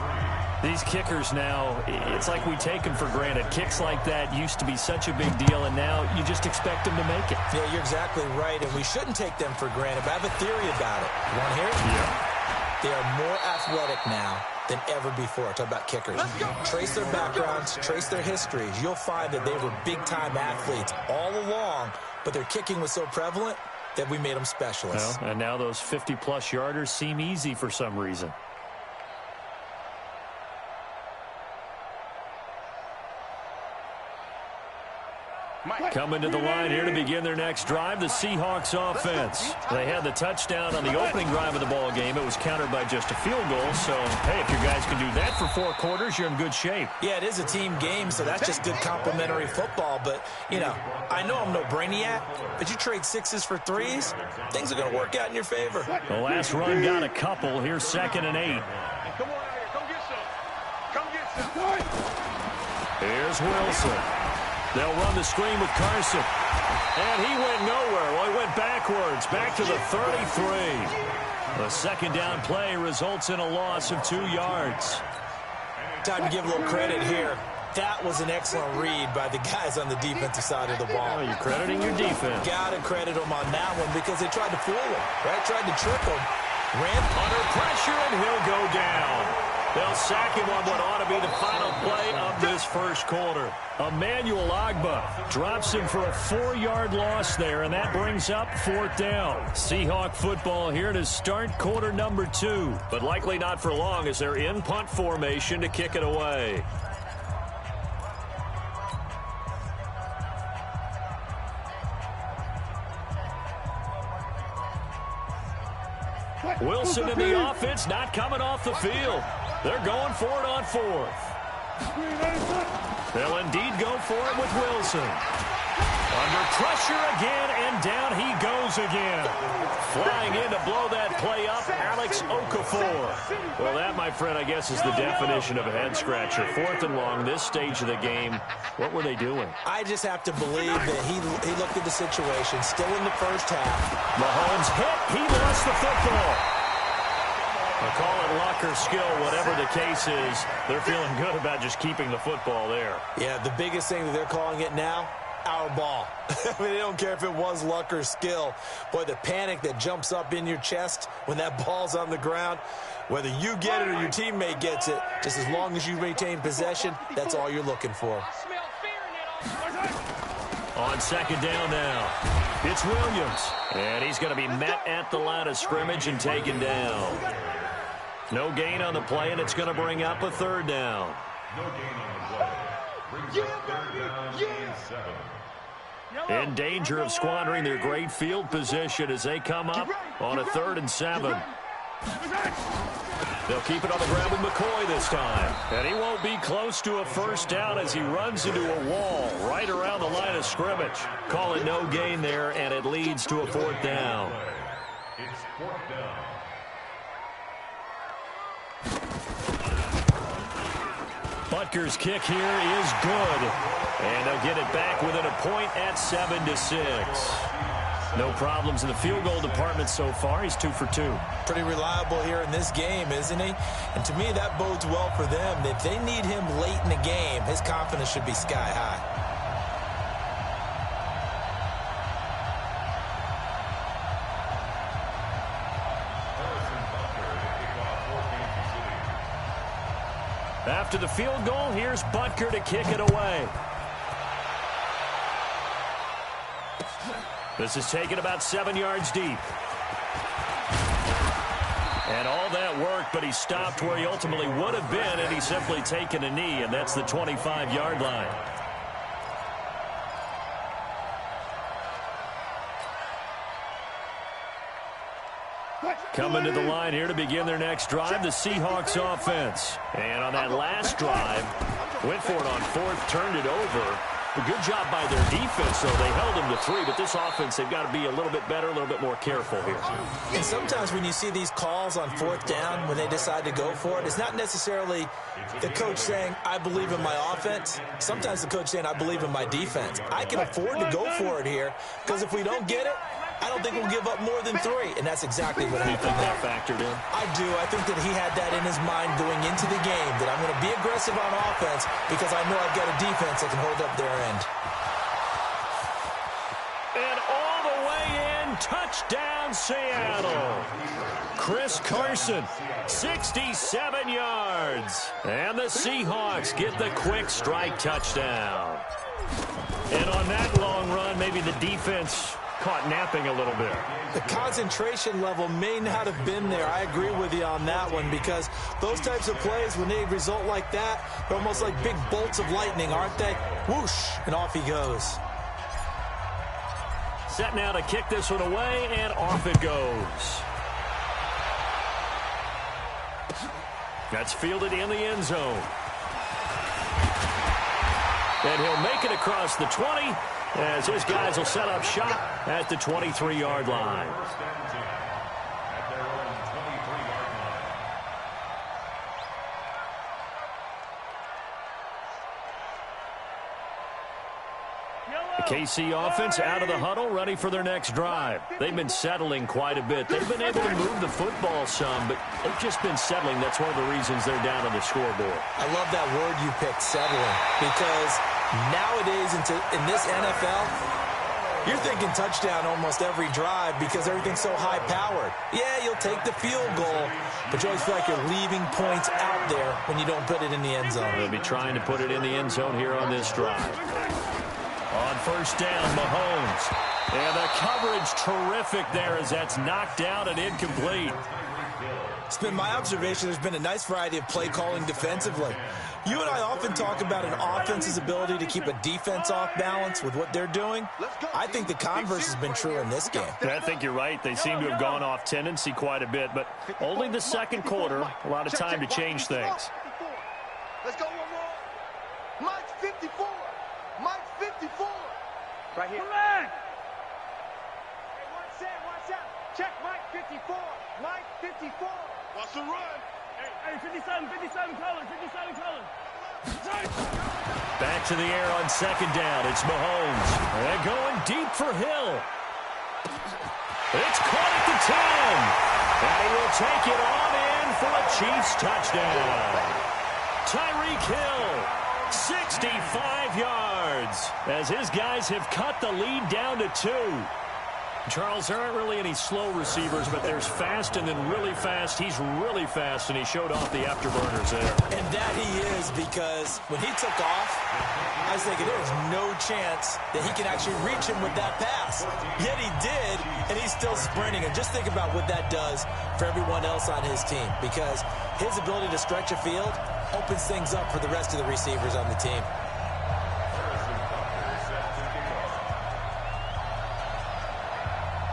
These kickers now, it's like we take them for granted. Kicks like that used to be such a big deal, and now you just expect them to make it. Yeah, you're exactly right, and we shouldn't take them for granted, but I have a theory about it. You want to hear it? Yeah. They are more athletic now than ever before. Talk about kickers. Trace their backgrounds, trace their histories. You'll find that they were big-time athletes all along, but their kicking was so prevalent that we made them specialists. Well, and now those 50-plus yarders seem easy for some reason. Coming to the line here to begin their next drive, the Seahawks offense. They had the touchdown on the opening drive of the ball game. It was countered by just a field goal. So, hey, if you guys can do that for 4 quarters, you're in good shape. Yeah, it is a team game, so that's just good complimentary football. But, you know, I know I'm no brainiac, but you trade 6s for 3s, things are going to work out in your favor. The last run got a couple. Here's 2nd and 8. Come on out here. Come get some. Come get some. Here's Wilson. They'll run the screen with Carson. And he went nowhere. Well, he went backwards, back to the 33. The 2nd down play results in a loss of 2 yards. Time to give a little credit here. That was an excellent read by the guys on the defensive side of the ball. Oh, you're crediting your defense. Got to credit them on that one because they tried to fool him, right? Tried to trick him. Ran under pressure, and he'll go down. They'll sack him on what ought to be the final play of this first quarter. Emmanuel Ogbah drops him for a 4-yard loss there, and that brings up 4th down. Seahawk football here to start quarter number 2, but likely not for long as they're in punt formation to kick it away. Wilson in the offense, not coming off the field. They're going for it on 4th. They'll indeed go for it with Wilson. Under pressure again, and down he goes again. Flying in to blow that play up, Alex Okafor. Well, that, my friend, I guess is the definition of a head-scratcher. 4th and long, this stage of the game. What were they doing? I just have to believe that he looked at the situation, still in the first half. Mahomes hit. He lost the football. They'll call it luck or skill, whatever the case is. They're feeling good about just keeping the football there. Yeah, the biggest thing that they're calling it now, our ball. I mean, they don't care if it was luck or skill. Boy, the panic that jumps up in your chest when that ball's on the ground, whether you get it or your teammate gets it, just as long as you maintain possession, that's all you're looking for. On 2nd down now, it's Williams. And he's going to be met at the line of scrimmage and taken down. No gain on the play, and it's going to bring up a 3rd down. No gain on the play. Brings up 3rd down and 7. In danger of squandering their great field position as they come up on a 3rd and 7. They'll keep it on the ground with McCoy this time. And he won't be close to a 1st down as he runs into a wall right around the line of scrimmage. Call it no gain there, and it leads to a 4th down. It's 4th down. Butker's kick here is good. And they'll get it back within a point at 7-6. No problems in the field goal department so far. He's 2 for 2. Pretty reliable here in this game, isn't he? And to me, that bodes well for them. If they need him late in the game, his confidence should be sky high. After the field goal, here's Butker to kick it away. This is taken about 7 yards deep. And all that worked, but he stopped where he ultimately would have been, and he's simply taken a knee, and that's the 25-yard line. Coming to the line here to begin their next drive, the Seahawks offense. And on that last drive, went for it on fourth, turned it over. A good job by their defense, though. They held them to 3, but this offense, they've got to be a little bit better, a little bit more careful here. And sometimes when you see these calls on fourth down, when they decide to go for it, it's not necessarily the coach saying, I believe in my offense. Sometimes the coach saying, I believe in my defense. I can afford to go for it here, because if we don't get it, I don't think we'll give up more than 3, and that's exactly what happened. Do you think that factored in? I do. I think that he had that in his mind going into the game, that I'm going to be aggressive on offense because I know I've got a defense that can hold up their end. And all the way in, touchdown Seattle. Chris Carson, 67 yards. And the Seahawks get the quick strike touchdown. And on that long run, maybe the defense caught napping a little bit. The concentration level may not have been there. I agree with you on that one, because those types of plays, when they result like that, they're almost like big bolts of lightning, aren't they? Whoosh, and off he goes. Set now to kick this one away, and off it goes. That's fielded in the end zone. And he'll make it across the 20, as his guys will set up shop at the 23-yard line. The KC offense out of the huddle, ready for their next drive. They've been settling quite a bit. They've been able to move the football some, but they've just been settling. That's one of the reasons they're down on the scoreboard. I love that word you picked, settling, because nowadays in this NFL, you're thinking touchdown almost every drive because everything's so high-powered. Yeah, you'll take the field goal, but you always feel like you're leaving points out there when you don't put it in the end zone. They'll be trying to put it in the end zone here on this drive. On first down, Mahomes. And the coverage terrific there as that's knocked down and incomplete. It's been my observation there's been a nice variety of play calling defensively. You and I often talk about an offense's ability to keep a defense off balance with what they're doing. I think the converse has been true in this game. I think you're right. They seem to have gone off tendency quite a bit, but only the second quarter, a lot of time to change things. Let's go one more. Mike's 54. Mike's 54. Right here. Correct. Hey, watch out. Check Mike 54. Mike 54. Watch the run. Hey, 57 colors, 57 colors. Back to the air on second down. It's Mahomes. And going deep for Hill. It's caught at the 10. And he will take it on in for a Chiefs touchdown. Tyreek Hill, 65 yards, as his guys have cut the lead down to 2. Charles, there aren't really any slow receivers, but there's fast and then really fast. He's really fast, and he showed off the afterburners there. And that he is, because when he took off, I was thinking there's no chance that he can actually reach him with that pass. Yet he did, and he's still sprinting. And just think about what that does for everyone else on his team, because his ability to stretch a field opens things up for the rest of the receivers on the team.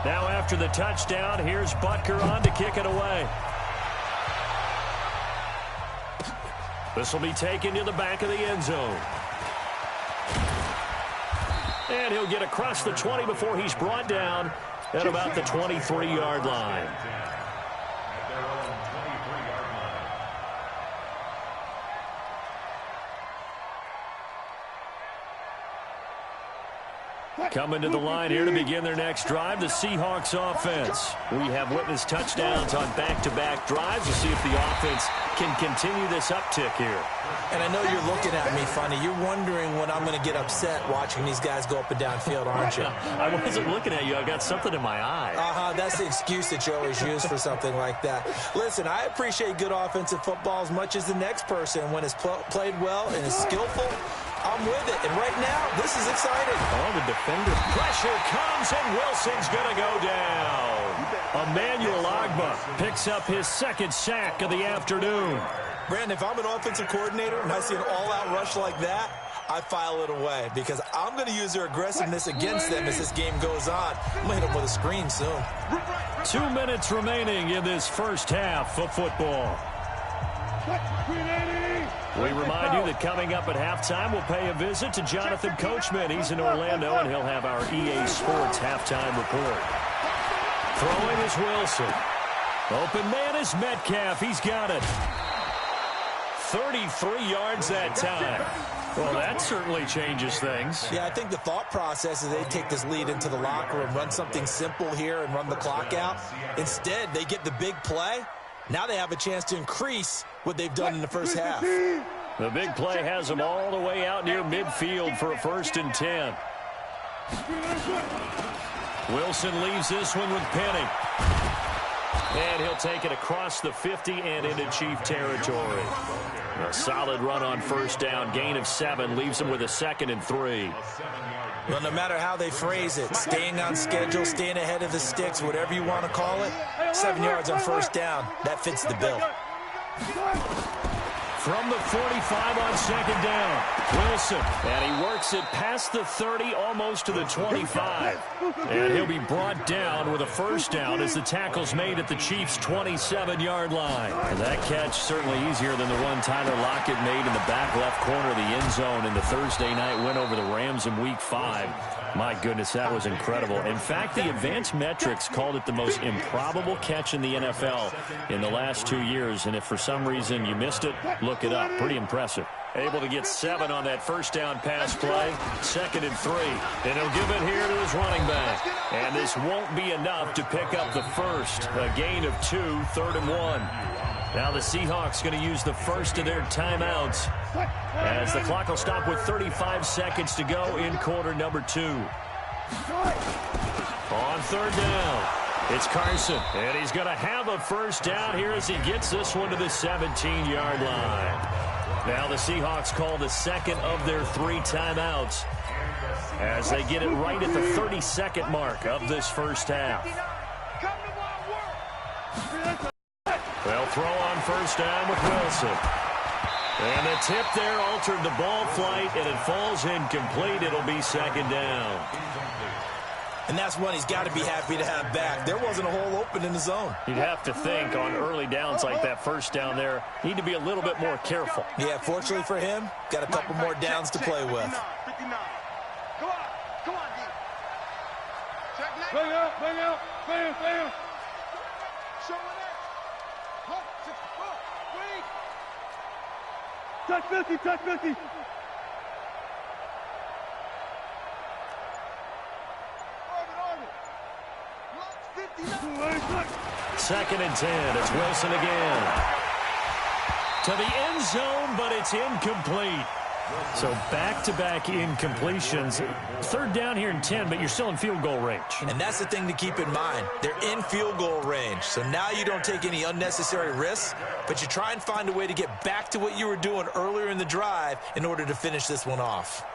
Now after the touchdown, here's Butker on to kick it away. This will be taken to the back of the end zone. And he'll get across the 20 before he's brought down at about the 23-yard line. Coming to the line here to begin their next drive, the Seahawks offense. We have witnessed touchdowns on back-to-back drives to see if the offense can continue this uptick here. And I know you're looking at me funny. You're wondering when I'm going to get upset watching these guys go up and down field, aren't you? I wasn't looking at you. I got something in my eye. That's the excuse that you always use for something like that. Listen, I appreciate good offensive football as much as the next person. When it's played well and is skillful, I'm with it. And right now, this is exciting. Oh, the defender. Pressure comes, and Wilson's going to go down. Emmanuel Ogbah picks up his second sack of the afternoon. Brandon, if I'm an offensive coordinator and I see an all-out rush like that, I file it away because I'm going to use their aggressiveness against them as this game goes on. I'm going to hit them with a screen soon. 2 minutes remaining in this first half of football. We remind you that coming up at halftime, we'll pay a visit to Jonathan Coachman. He's in Orlando, and he'll have our EA Sports halftime report. Throwing is Wilson. Open man is Metcalf. He's got it. 33 yards that time. Well, that certainly changes things. Yeah, I think the thought process is they take this lead into the locker room, run something simple here and run the clock out. Instead, they get the big play. Now they have a chance to increase what they've done in the first half. The big play has them all the way out near midfield for a 1st and 10. Wilson leaves this one with Penny. And he'll take it across the 50 and into Chief territory. A solid run on 1st down. Gain of 7 leaves him with a 2nd and 3. Well, no matter how they phrase it, staying on schedule, staying ahead of the sticks, whatever you want to call it, 7 yards on 1st down, that fits the bill. From the 45 on 2nd down, Wilson. And he works it past the 30, almost to the 25. And he'll be brought down with a 1st down as the tackle's made at the Chiefs' 27-yard line. And that catch certainly easier than the one Tyler Lockett made in the back left corner of the end zone in the Thursday night win over the Rams in Week 5. My goodness, that was incredible. In fact, the advanced metrics called it the most improbable catch in the NFL in the last 2 years. And if for some reason you missed it, look it up. Pretty impressive. Able to get 7 on that 1st down pass play. 2nd and 3. And he'll give it here to his running back. And this won't be enough to pick up the 1st. A gain of 2, 3rd and 1. Now the Seahawks going to use the first of their timeouts as the clock will stop with 35 seconds to go in quarter number 2. On 3rd down, it's Carson, and he's going to have a 1st down here as he gets this one to the 17-yard line. Now the Seahawks call the 2nd of their 3 timeouts as they get it right at the 32nd mark of this first half. They'll throw on 1st down with Wilson. And the tip there altered the ball flight, and it falls incomplete. It'll be 2nd down. And that's one he's got to be happy to have back. There wasn't a hole open in the zone. You'd have to think on early downs like that 1st down there, need to be a little bit more careful. Yeah, fortunately for him, got a couple more downs to play with. 59. Come on, D. Check bring out, bam. Show it there. Touch 50. 2nd and 10. It's Wilson again. To the end zone, but it's incomplete. So back-to-back incompletions. 3rd down here and 10, but you're still in field goal range. And that's the thing to keep in mind. They're in field goal range. So now you don't take any unnecessary risks, but you try and find a way to get back to what you were doing earlier in the drive in order to finish this one off.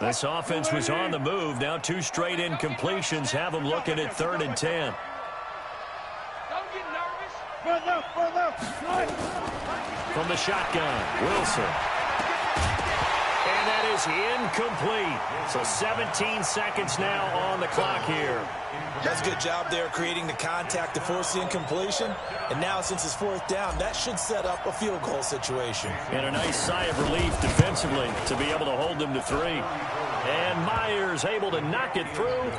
This offense was on the move. Now 2 straight incompletions have them looking at 3rd and 10. Don't get nervous. From the shotgun, Wilson. And that is incomplete. So 17 seconds now on the clock here. That's a good job there creating the contact to force the incompletion. And now since it's 4th down, that should set up a field goal situation. And a nice sigh of relief defensively to be able to hold them to 3. And Myers able to knock it through.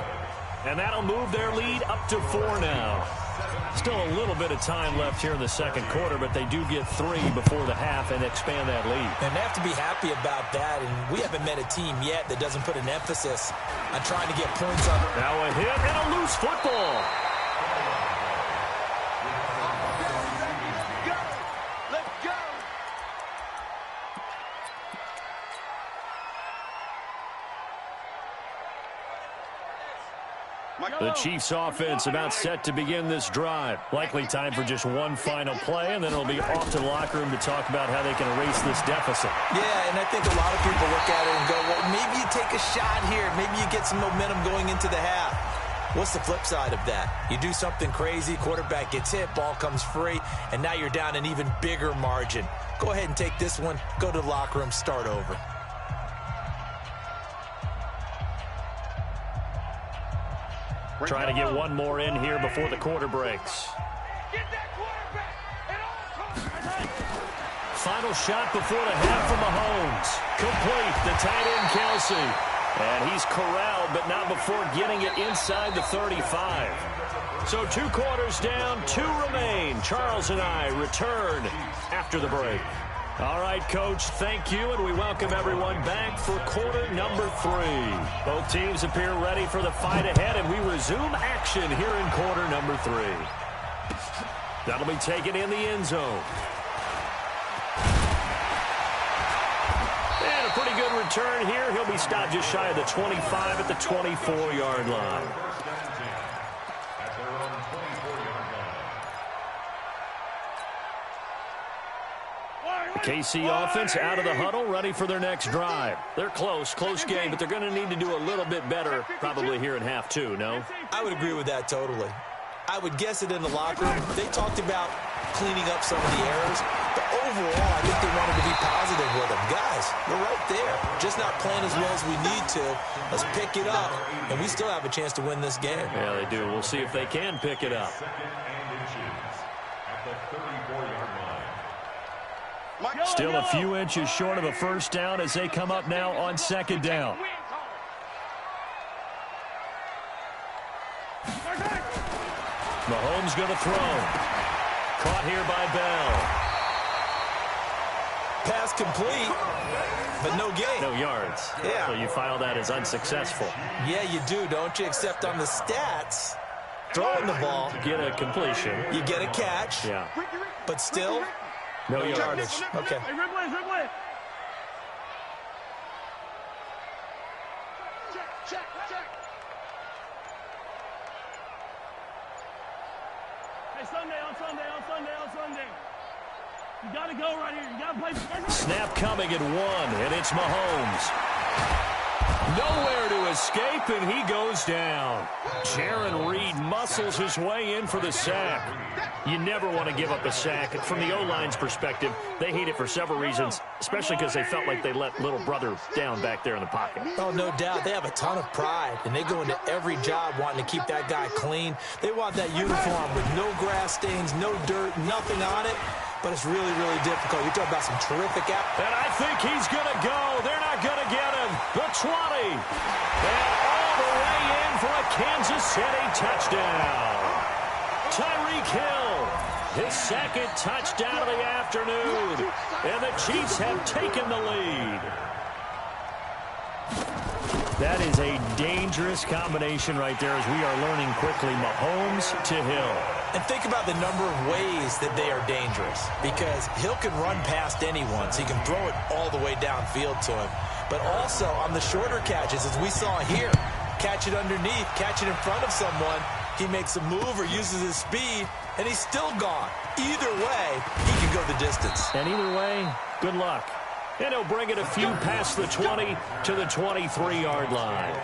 And that'll move their lead up to 4 now. Still a little bit of time left here in the second quarter, but they do get 3 before the half and expand that lead. And they have to be happy about that, and we haven't met a team yet that doesn't put an emphasis on trying to get points on. Now a hit and a loose football. The Chiefs offense about set to begin this drive. Likely time for just one final play, and then it'll be off to the locker room to talk about how they can erase this deficit. Yeah, and I think a lot of people look at it and go, well, maybe you take a shot here. Maybe you get some momentum going into the half. What's the flip side of that? You do something crazy, quarterback gets hit, ball comes free, and now you're down an even bigger margin. Go ahead and take this one, go to the locker room, start over. Trying to get one more in here before the quarter breaks. Final shot before the half from Mahomes. Complete, the tight end Kelsey. And he's corralled, but not before getting it inside the 35. So 2 quarters down, 2 remain. Charles and I return after the break. All right, Coach, thank you, and we welcome everyone back for quarter number 3. Both teams appear ready for the fight ahead, and we resume action here in quarter number 3. That'll be taken in the end zone. And a pretty good return here. He'll be stopped just shy of the 25 at the 24-yard line. KC offense out of the huddle, ready for their next drive. They're close game, but they're going to need to do a little bit better probably here in half 2, no? I would agree with that totally. I would guess it in the locker room. They talked about cleaning up some of the errors, but overall, I think they wanted to be positive with them. Guys, we're right there, just not playing as well as we need to. Let's pick it up, and we still have a chance to win this game. Yeah, they do. We'll see if they can pick it up. Still a few inches short of a first down as they come up now on second down. Mahomes going to throw. Caught here by Bell. Pass complete, but no gain. No yards. Yeah. So you file that as unsuccessful. Yeah, you do, don't you? Except on the stats, throwing the ball. Get a completion. You get a catch. Yeah. But still, no yardage. Okay. Hey, Ripley. Check. Hey, on Sunday. You got to go right here. You got to play. Snap coming at 1, and it's Mahomes. Nowhere to escape, and he goes down. Jaron Reed muscles his way in for the sack. You never want to give up a sack. From the O-line's perspective, they hate it for several reasons, especially because they felt like they let little brother down back there in the pocket. Oh, no doubt. They have a ton of pride, and they go into every job wanting to keep that guy clean. They want that uniform with no grass stains, no dirt, nothing on it. But it's really, really difficult. You're talking about some terrific And I think he's going to go. They're not going to get him. The 20. And all the way in for a Kansas City touchdown. Tyreek Hill, his second touchdown of the afternoon. And the Chiefs have taken the lead. That is a dangerous combination right there as we are learning quickly. Mahomes to Hill. And think about the number of ways that they are dangerous, because Hill can run past anyone, so he can throw it all the way downfield to him. But also on the shorter catches, as we saw here, catch it underneath, catch it in front of someone, he makes a move or uses his speed, and he's still gone. Either way, he can go the distance. And either way, good luck. And he'll bring it a few past the 20 to the 23-yard line.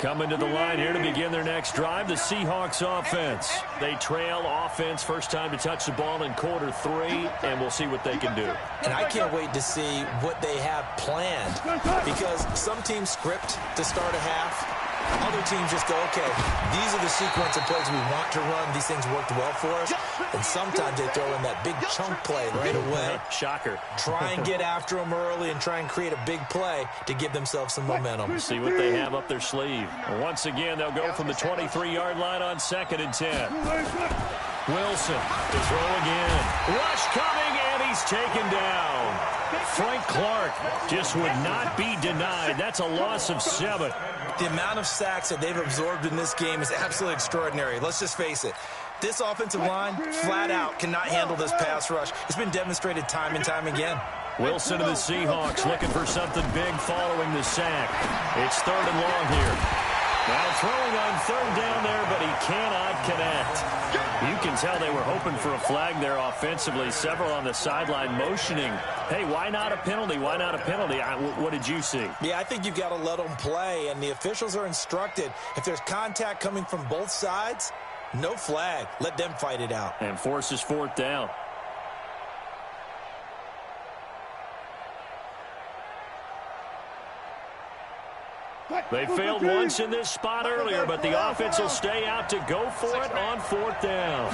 Coming to the line here to begin their next drive, the Seahawks offense. They trail offense, first time to touch the ball in quarter 3, and we'll see what they can do. And I can't wait to see what they have planned, because some teams script to start a half, Other teams just go, okay, these are the sequence of plays we want to run. These things worked well for us. And sometimes they throw in that big chunk play right away. Shocker. Try and get after them early and try and create a big play to give themselves some momentum. See what they have up their sleeve. Once again, they'll go from the 23-yard line on 2nd and 10. Wilson to throw again. Rush coming, and he's taken down. Frank Clark just would not be denied. That's a loss of 7. The amount of sacks that they've absorbed in this game is absolutely extraordinary. Let's just face it. This offensive line, flat out, cannot handle this pass rush. It's been demonstrated time and time again. Wilson of the Seahawks looking for something big following the sack. It's 3rd and long here. Now throwing on 3rd down there, but he cannot connect. You can tell they were hoping for a flag there offensively. Several on the sideline motioning, hey, why not a penalty? Why not a penalty? What did you see? Yeah, I think you've got to let them play, and the officials are instructed. If there's contact coming from both sides, no flag. Let them fight it out. And forces 4th down. They failed once in this spot earlier, but the offense will stay out to go for it on 4th down.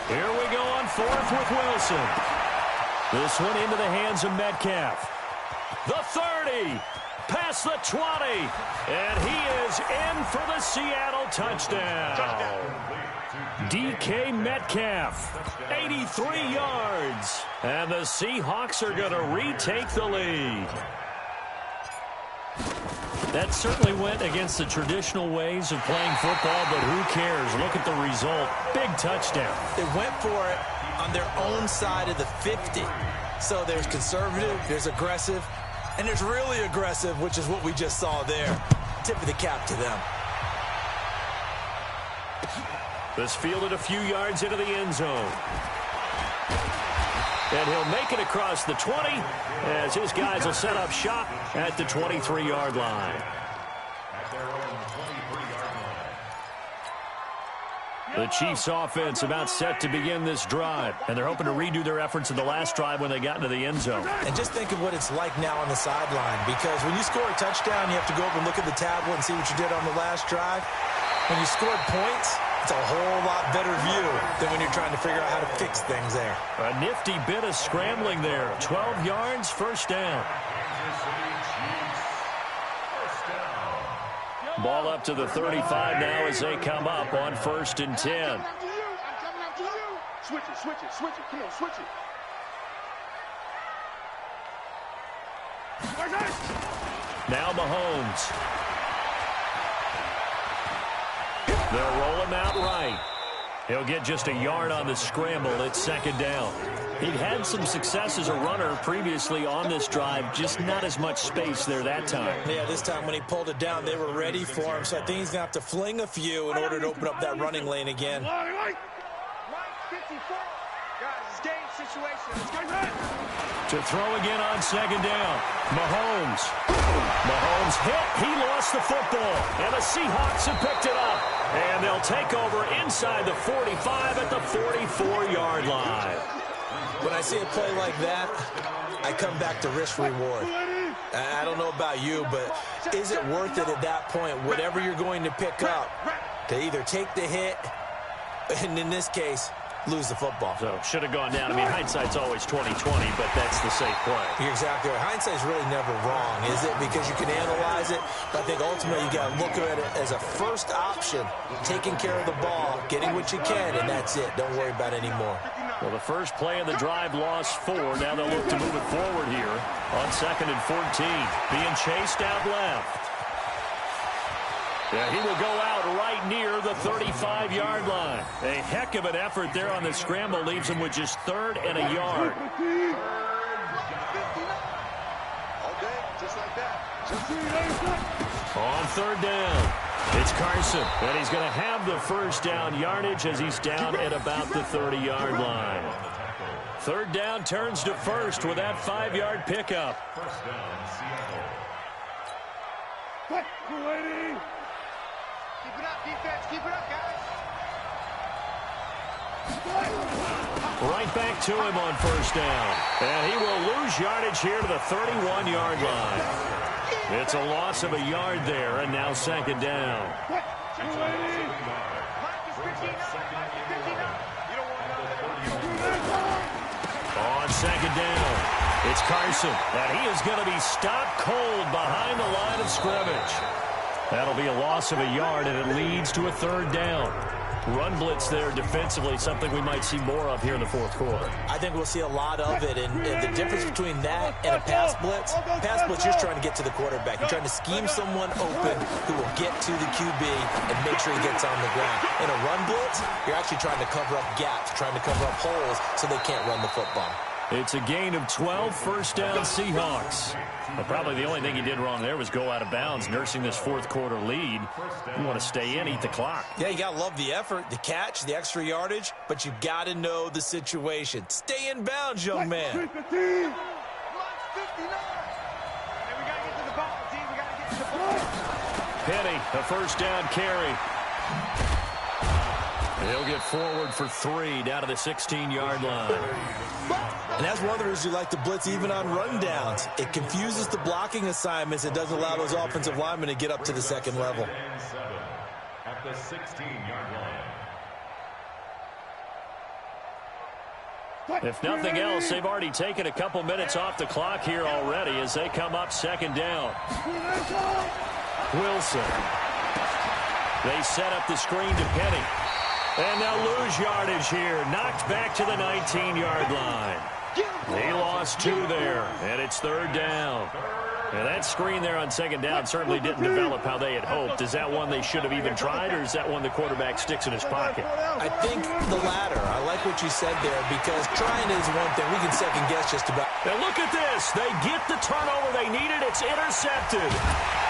Here we go on 4th with Wilson. This one into the hands of Metcalf. The 30, past the 20, and he is in for the Seattle touchdown. DK Metcalf, 83 yards, and the Seahawks are going to retake the lead. That certainly went against the traditional ways of playing football, but who cares? Look at the result. Big touchdown. They went for it on their own side of the 50. So there's conservative, there's aggressive, and there's really aggressive, which is what we just saw there. Tip of the cap to them. This fielded a few yards into the end zone. And he'll make it across the 20 as his guys will set up shop at the 23-yard line. The Chiefs offense about set to begin this drive, and they're hoping to redo their efforts in the last drive when they got into the end zone. And just think of what it's like now on the sideline, because when you score a touchdown, you have to go up and look at the tablet and see what you did on the last drive. When you scored points, it's a whole lot better view than when you're trying to figure out how to fix things there. A nifty bit of scrambling there. 12 yards, 1st down. Ball up to the 35 now as they come up on 1st and 10. Switch it, switch it, switch it. Come on, switch it. Now Mahomes. They'll roll him out right. He'll get just a yard on the scramble. It's 2nd down. He'd had some success as a runner previously on this drive, just not as much space there that time. Yeah, this time when he pulled it down, they were ready for him, so I think he's going to have to fling a few in order to open up that running lane again. Right 54. Guys, it's game situation. To throw again on 2nd down. Mahomes. Mahomes hit. He lost the football. And the Seahawks have picked it up. And they'll take over inside the 45 at the 44-yard line. When I see a play like that, I come back to risk-reward. I don't know about you, but is it worth it at that point, whatever you're going to pick up, to either take the hit, and in this case, lose the football? So, should have gone down. I mean, hindsight's always 20/20, but that's the safe play. You're exactly right. Hindsight's really never wrong, is it? Because you can analyze it, but I think ultimately you got to look at it as a first option, taking care of the ball, getting what you can, and that's it. Don't worry about it anymore. Well, the first play of the drive lost 4. Now they'll look to move it forward here on 2nd and 14. Being chased out left. Yeah, he will go out right near the 35-yard line. A heck of an effort there on the scramble. Leaves him with just 3rd and a yard. On 3rd down, it's Carson. And he's going to have the 1st down yardage as he's down at about the 30-yard line. 3rd down turns to 1st with that 5-yard pickup. First down, Seattle. Keep it up, defense. Keep it up, guys. Right back to him on 1st down. And he will lose yardage here to the 31-yard line. It's a loss of a yard there, and now second down. On second down, it's Carson, and he is going to be stopped cold behind the line of scrimmage. That'll be a loss of a yard, and it leads to a third down. Run blitz there defensively, something we might see more of here in the fourth quarter. I think we'll see a lot of it, and the difference between that and a pass blitz, you're just trying to get to the quarterback. You're trying to scheme someone open who will get to the QB and make sure he gets on the ground. In a run blitz, you're actually trying to cover up gaps, trying to cover up holes so they can't run the football. It's a gain of 12, first down Seahawks. But probably the only thing he did wrong there was go out of bounds, nursing this fourth quarter lead. You want to stay in, eat the clock. Yeah, you got to love the effort, the catch, the extra yardage, but you got to know the situation. Stay in bounds, young man. Penny, a first down carry. He'll get forward for 3 down to the 16-yard line. And that's one of the reasons you like to blitz even on rundowns. It confuses the blocking assignments. It doesn't allow those offensive linemen to get up to the second level. At the 16-yard line. If nothing else, they've already taken a couple minutes off the clock here already as they come up second down. Wilson. They set up the screen to Penny. And they'll lose yardage here. Knocked back to the 19-yard line. They lost 2 there, and it's third down. And that screen there on second down certainly didn't develop how they had hoped. Is that one they should have even tried, or is that one the quarterback sticks in his pocket? I think the latter. I like what you said there, because trying is one thing. We can second guess just about. And look at this. They get the turnover they needed. It's intercepted.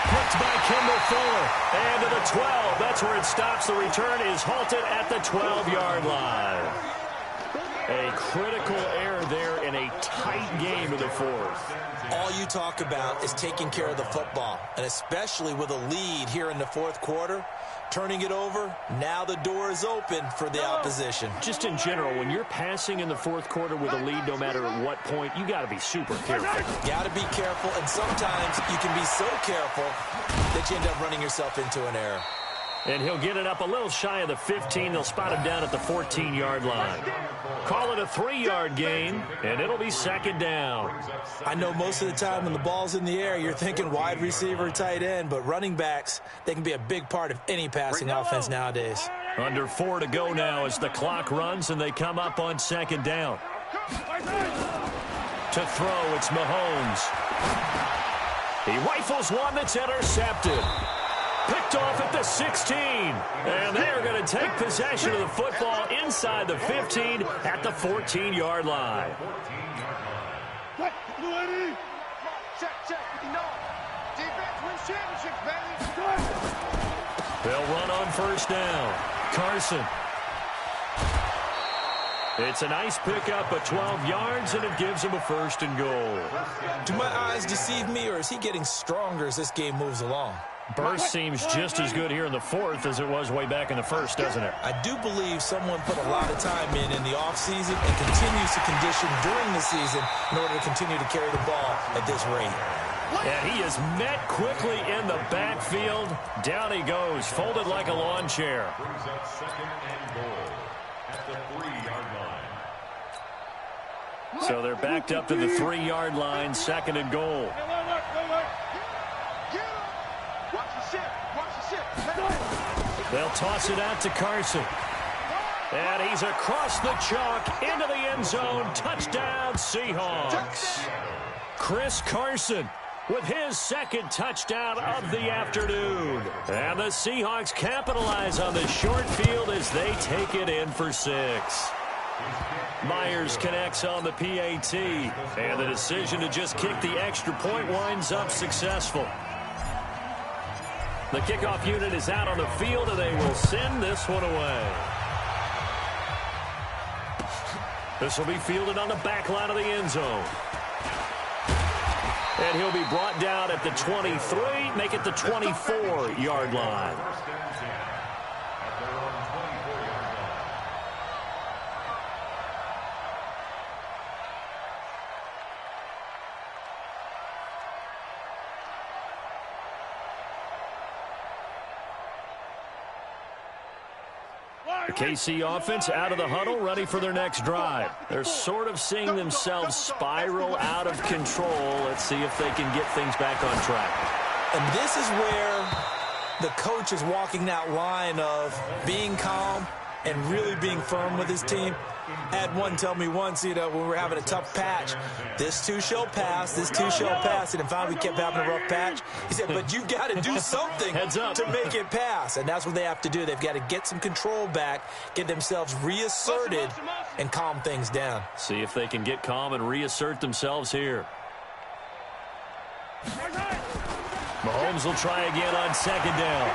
Picked by Kendall Fuller. And to the 12. That's where it stops. The return is halted at the 12-yard line. A critical error there in a tight game of the fourth. All you talk about is taking care of the football, and especially with a lead here in the fourth quarter, turning it over, now the door is open for the opposition. Just in general, when you're passing in the fourth quarter with a lead, no matter at what point, you got to be super careful. Got to be careful, and sometimes you can be so careful that you end up running yourself into an error. And he'll get it up a little shy of the 15. They'll spot him down at the 14-yard line. Call it a 3-yard gain, and it'll be second down. I know most of the time when the ball's in the air, you're thinking wide receiver, tight end, but running backs, they can be a big part of any passing offense nowadays. Under 4 to go now as the clock runs, and they come up on second down. To throw, it's Mahomes. He rifles one that's intercepted. Picked off at the 16. And they're going to take possession of the football inside the 15 at the 14-yard line. They'll run on first down. Carson. It's a nice pickup of 12 yards, and it gives him a first and goal. Do my eyes deceive me, or is he getting stronger as this game moves along? Burst seems just as good here in the fourth as it was way back in the first, doesn't it? I do believe someone put a lot of time in the offseason and continues to condition during the season in order to continue to carry the ball at this rate. And he is met quickly in the backfield. Down he goes, folded like a lawn chair. Brings up second and goal at the 3-yard line. So they're backed up to the 3-yard line, second and goal. They'll toss it out to Carson. And he's across the chalk into the end zone. Touchdown, Seahawks. Chris Carson with his second touchdown of the afternoon. And the Seahawks capitalize on the short field as they take it in for 6. Myers connects on the PAT. And the decision to just kick the extra point winds up successful. The kickoff unit is out on the field, and they will send this one away. This will be fielded on the back line of the end zone. And he'll be brought down at the 23, make it the 24-yard line. The KC offense out of the huddle, ready for their next drive. They're sort of seeing themselves spiral out of control. Let's see if they can get things back on track. And this is where the coach is walking that line of being calm and really being firm with his team. I had one tell me once, when we were having a tough patch, this too shall pass, this too shall pass. And finally we kept having a rough patch. He said, but you've got to do something to make it pass. And that's what they have to do. They've got to get some control back, get themselves reasserted, and calm things down. See if they can get calm and reassert themselves here. Mahomes will try again on second down.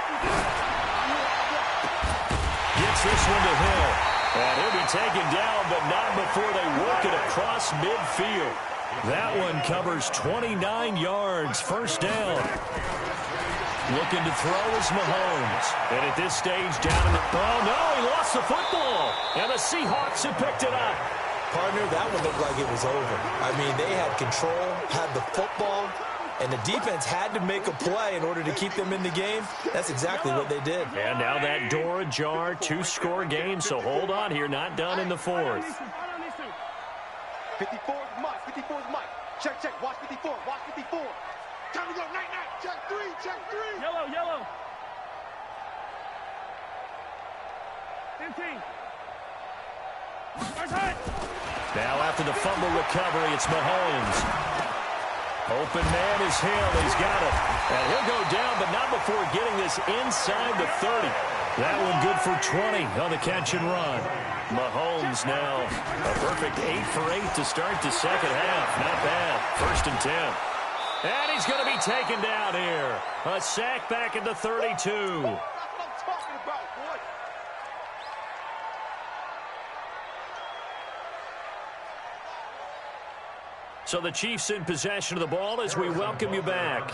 Gets this one to Hill. And he'll be taken down, but not before they work it across midfield. That one covers 29 yards. First down. Looking to throw is Mahomes. And at this stage, down in the... Oh, no, he lost the football. And the Seahawks have picked it up. Partner, that one looked like it was over. I mean, they had control, had the football, and the defense had to make a play in order to keep them in the game. That's exactly what they did. And now that door ajar, 2-score game, so hold on here, not done in the fourth. 54 is Mike, 54 is Mike. Check, check, watch 54, watch 54. Time to go, night, night, check 3, check 3. Yellow, yellow. 15. Now after the fumble recovery, it's Mahomes. Open man is Hill. He's got it. And he'll go down, but not before getting this inside the 30. That one good for 20 on the catch and run. Mahomes now a perfect 8 for 8 to start the second half. Not bad. First and 10. And he's going to be taken down here. A sack back at the 32. So the Chiefs in possession of the ball as we welcome you back.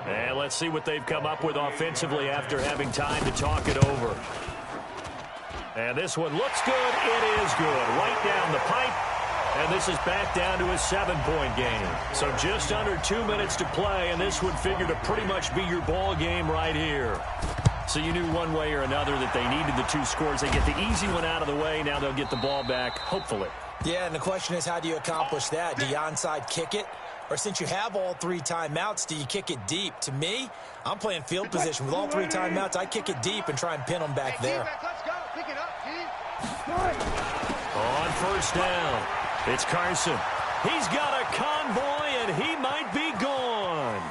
And let's see what they've come up with offensively after having time to talk it over. And this one looks good. It is good. Right down the pipe. And this is back down to a 7-point game. So just under 2 minutes to play, and this would figure to pretty much be your ball game right here. So you knew one way or another that they needed the 2 scores. They get the easy one out of the way. Now they'll get the ball back, hopefully. Yeah, and the question is, how do you accomplish that? Do you onside kick it? Or since you have all 3 timeouts, do you kick it deep? To me, I'm playing field position. With all 3 timeouts, I kick it deep and try and pin them back there. Let's go. Pick it up, On first down, it's Carson. He's got a convoy, and he might be gone.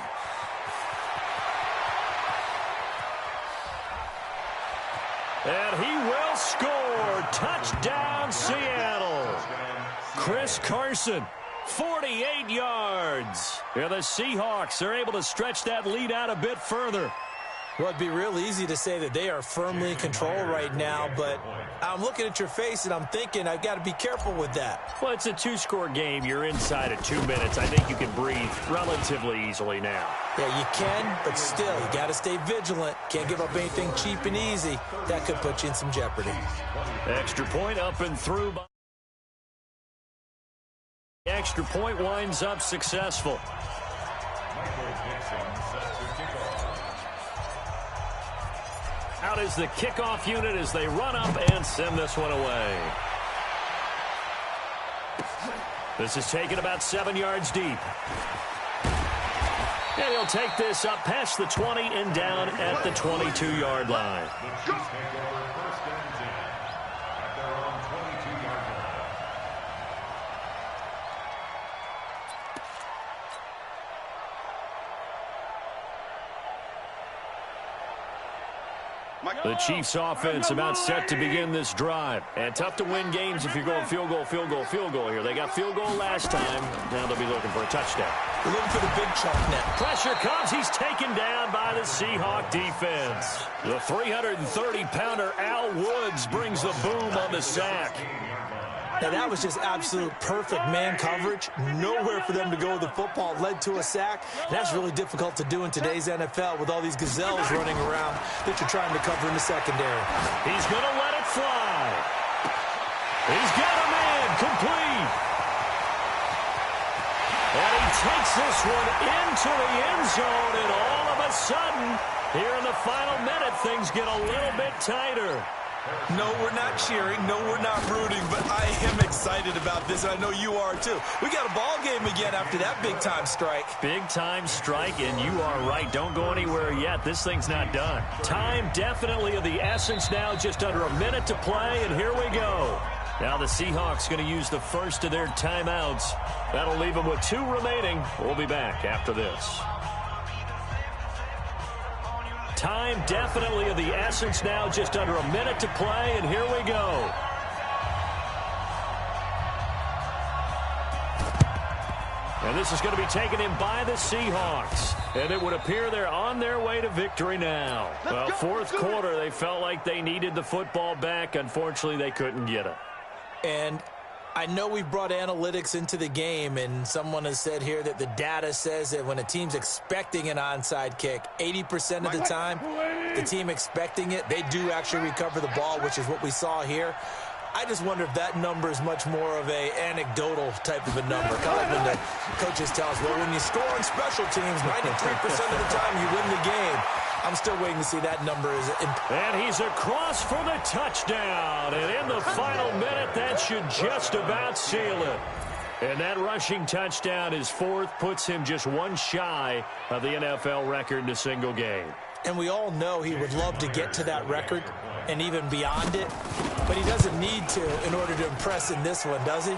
And he will score. Touchdown, Seattle. Chris Carson, 48 yards. Yeah, the Seahawks are able to stretch that lead out a bit further. Well, it'd be real easy to say that they are firmly in control right now, but I'm looking at your face and I'm thinking I've got to be careful with that. Well, it's a 2-score game. You're inside of 2 minutes. I think you can breathe relatively easily now. Yeah, you can, but still, you got to stay vigilant. Can't give up anything cheap and easy. That could put you in some jeopardy. Extra point up and through. Extra point winds up successful. Out is the kickoff unit as they run up and send this one away. This is taken about 7 yards deep. And he'll take this up past the 20 and down at the 22-yard line. The Chiefs offense about set to begin this drive. And tough to win games if you're going field goal, field goal, field goal here. They got field goal last time. Now they'll be looking for a touchdown. They're looking for the big chunk net. Pressure comes. He's taken down by the Seahawk defense. The 330-pounder Al Woods brings the boom on the sack. Now, that was just absolute perfect man coverage. Nowhere for them to go with the football. Led to a sack. And that's really difficult to do in today's NFL with all these gazelles running around that you're trying to cover in the secondary. He's going to let it fly. He's got a man complete. And he takes this one into the end zone. And all of a sudden, here in the final minute, things get a little bit tighter. No, we're not cheering. No, we're not rooting, but I am excited about this, and I know you are too. We got a ball game again after that big-time strike. Big-time strike, and you are right. Don't go anywhere yet. This thing's not done. Time definitely of the essence now. Just under a minute to play, and here we go. Now the Seahawks going to use the first of their timeouts. That'll leave them with 2 remaining. We'll be back after this. Time definitely of the essence now. Just under a minute to play, and here we go. And this is going to be taken in by the Seahawks. And it would appear they're on their way to victory now. Well, fourth quarter, they felt like they needed the football back. Unfortunately, they couldn't get it. And I know we've brought analytics into the game, and someone has said here that the data says that when a team's expecting an onside kick, 80% of the time, the team expecting it, they do actually recover the ball, which is what we saw here. I just wonder if that number is much more of a anecdotal type of a number. Kind of like when the coaches tell us, well, when you score on special teams, 93% of the time you win the game. I'm still waiting to see that number. And he's across for the touchdown. And in the final minute, that should just about seal it. And that rushing touchdown, his 4th, puts him just 1 shy of the NFL record in a single game. And we all know he would love to get to that record and even beyond it. But he doesn't need to in order to impress in this one, does he?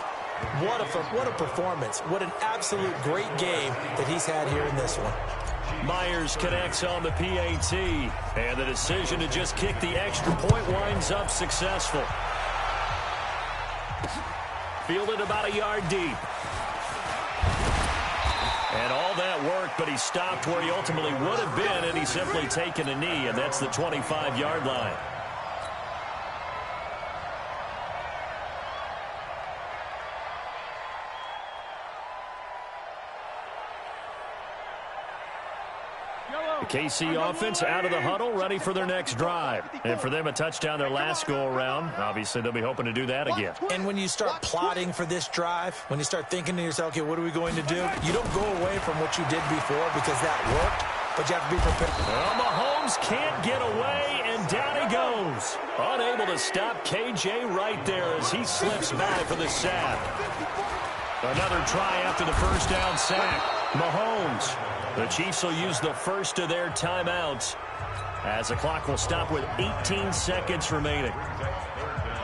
What a performance. What an absolute great game that he's had here in this one. Myers connects on the PAT, and the decision to just kick the extra point winds up successful. Fielded about a yard deep. And all that work, but he stopped where he ultimately would have been, and he's simply taken a knee, and that's the 25-yard line. KC offense out of the huddle, ready for their next drive. And for them, a touchdown their last go-around. Obviously, they'll be hoping to do that again. And when you start plotting for this drive, when you start thinking to yourself, okay, what are we going to do? You don't go away from what you did before because that worked, but you have to be prepared. Well, Mahomes can't get away, and down he goes. Unable to stop KJ right there as he slips back for the sack. Another try after the first down sack. Mahomes. The Chiefs will use the first of their timeouts as the clock will stop with 18 seconds remaining.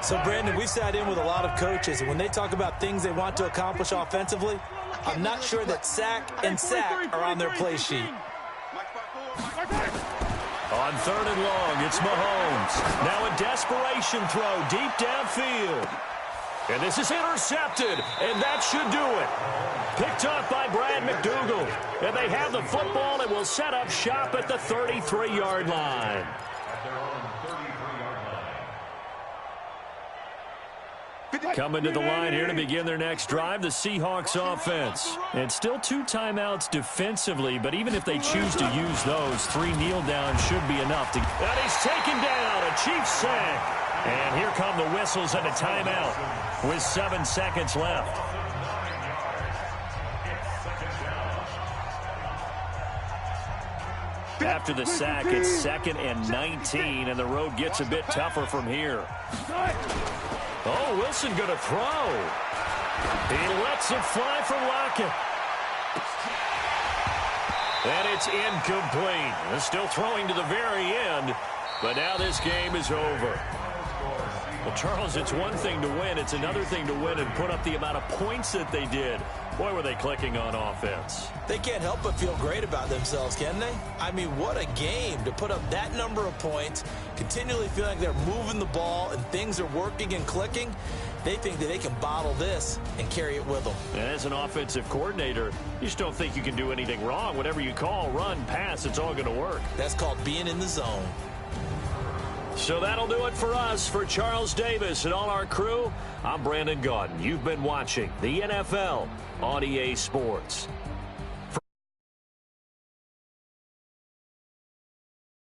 So, Brandon, we sat in with a lot of coaches, and when they talk about things they want to accomplish offensively, I'm not sure that sack and sack are on their play sheet. On 3rd and long, it's Mahomes. Now a desperation throw deep downfield. And this is intercepted, and that should do it. Picked up by Brad McDougal. And they have the football and will set up shop at the 33-yard line. Coming to the line here to begin their next drive, the Seahawks offense. And still 2 timeouts defensively, but even if they choose to use those, 3 kneel downs should be enough to. And he's taken down, a Chiefs sack. And here come the whistles and a timeout with 7 seconds left. After the sack, it's 2nd and 19, and the road gets a bit tougher from here. Oh, Wilson going to throw. He lets it fly for Lockett. And it's incomplete. They're still throwing to the very end, but now this game is over. Well, Charles, it's one thing to win. It's another thing to win and put up the amount of points that they did. Boy, were they clicking on offense. They can't help but feel great about themselves, can they? I mean, what a game to put up that number of points, continually feeling like they're moving the ball and things are working and clicking. They think that they can bottle this and carry it with them. And as an offensive coordinator, you just don't think you can do anything wrong. Whatever you call, run, pass, it's all going to work. That's called being in the zone. So that'll do it for us. For Charles Davis and all our crew, I'm Brandon Gaudin. You've been watching the NFL on EA Sports.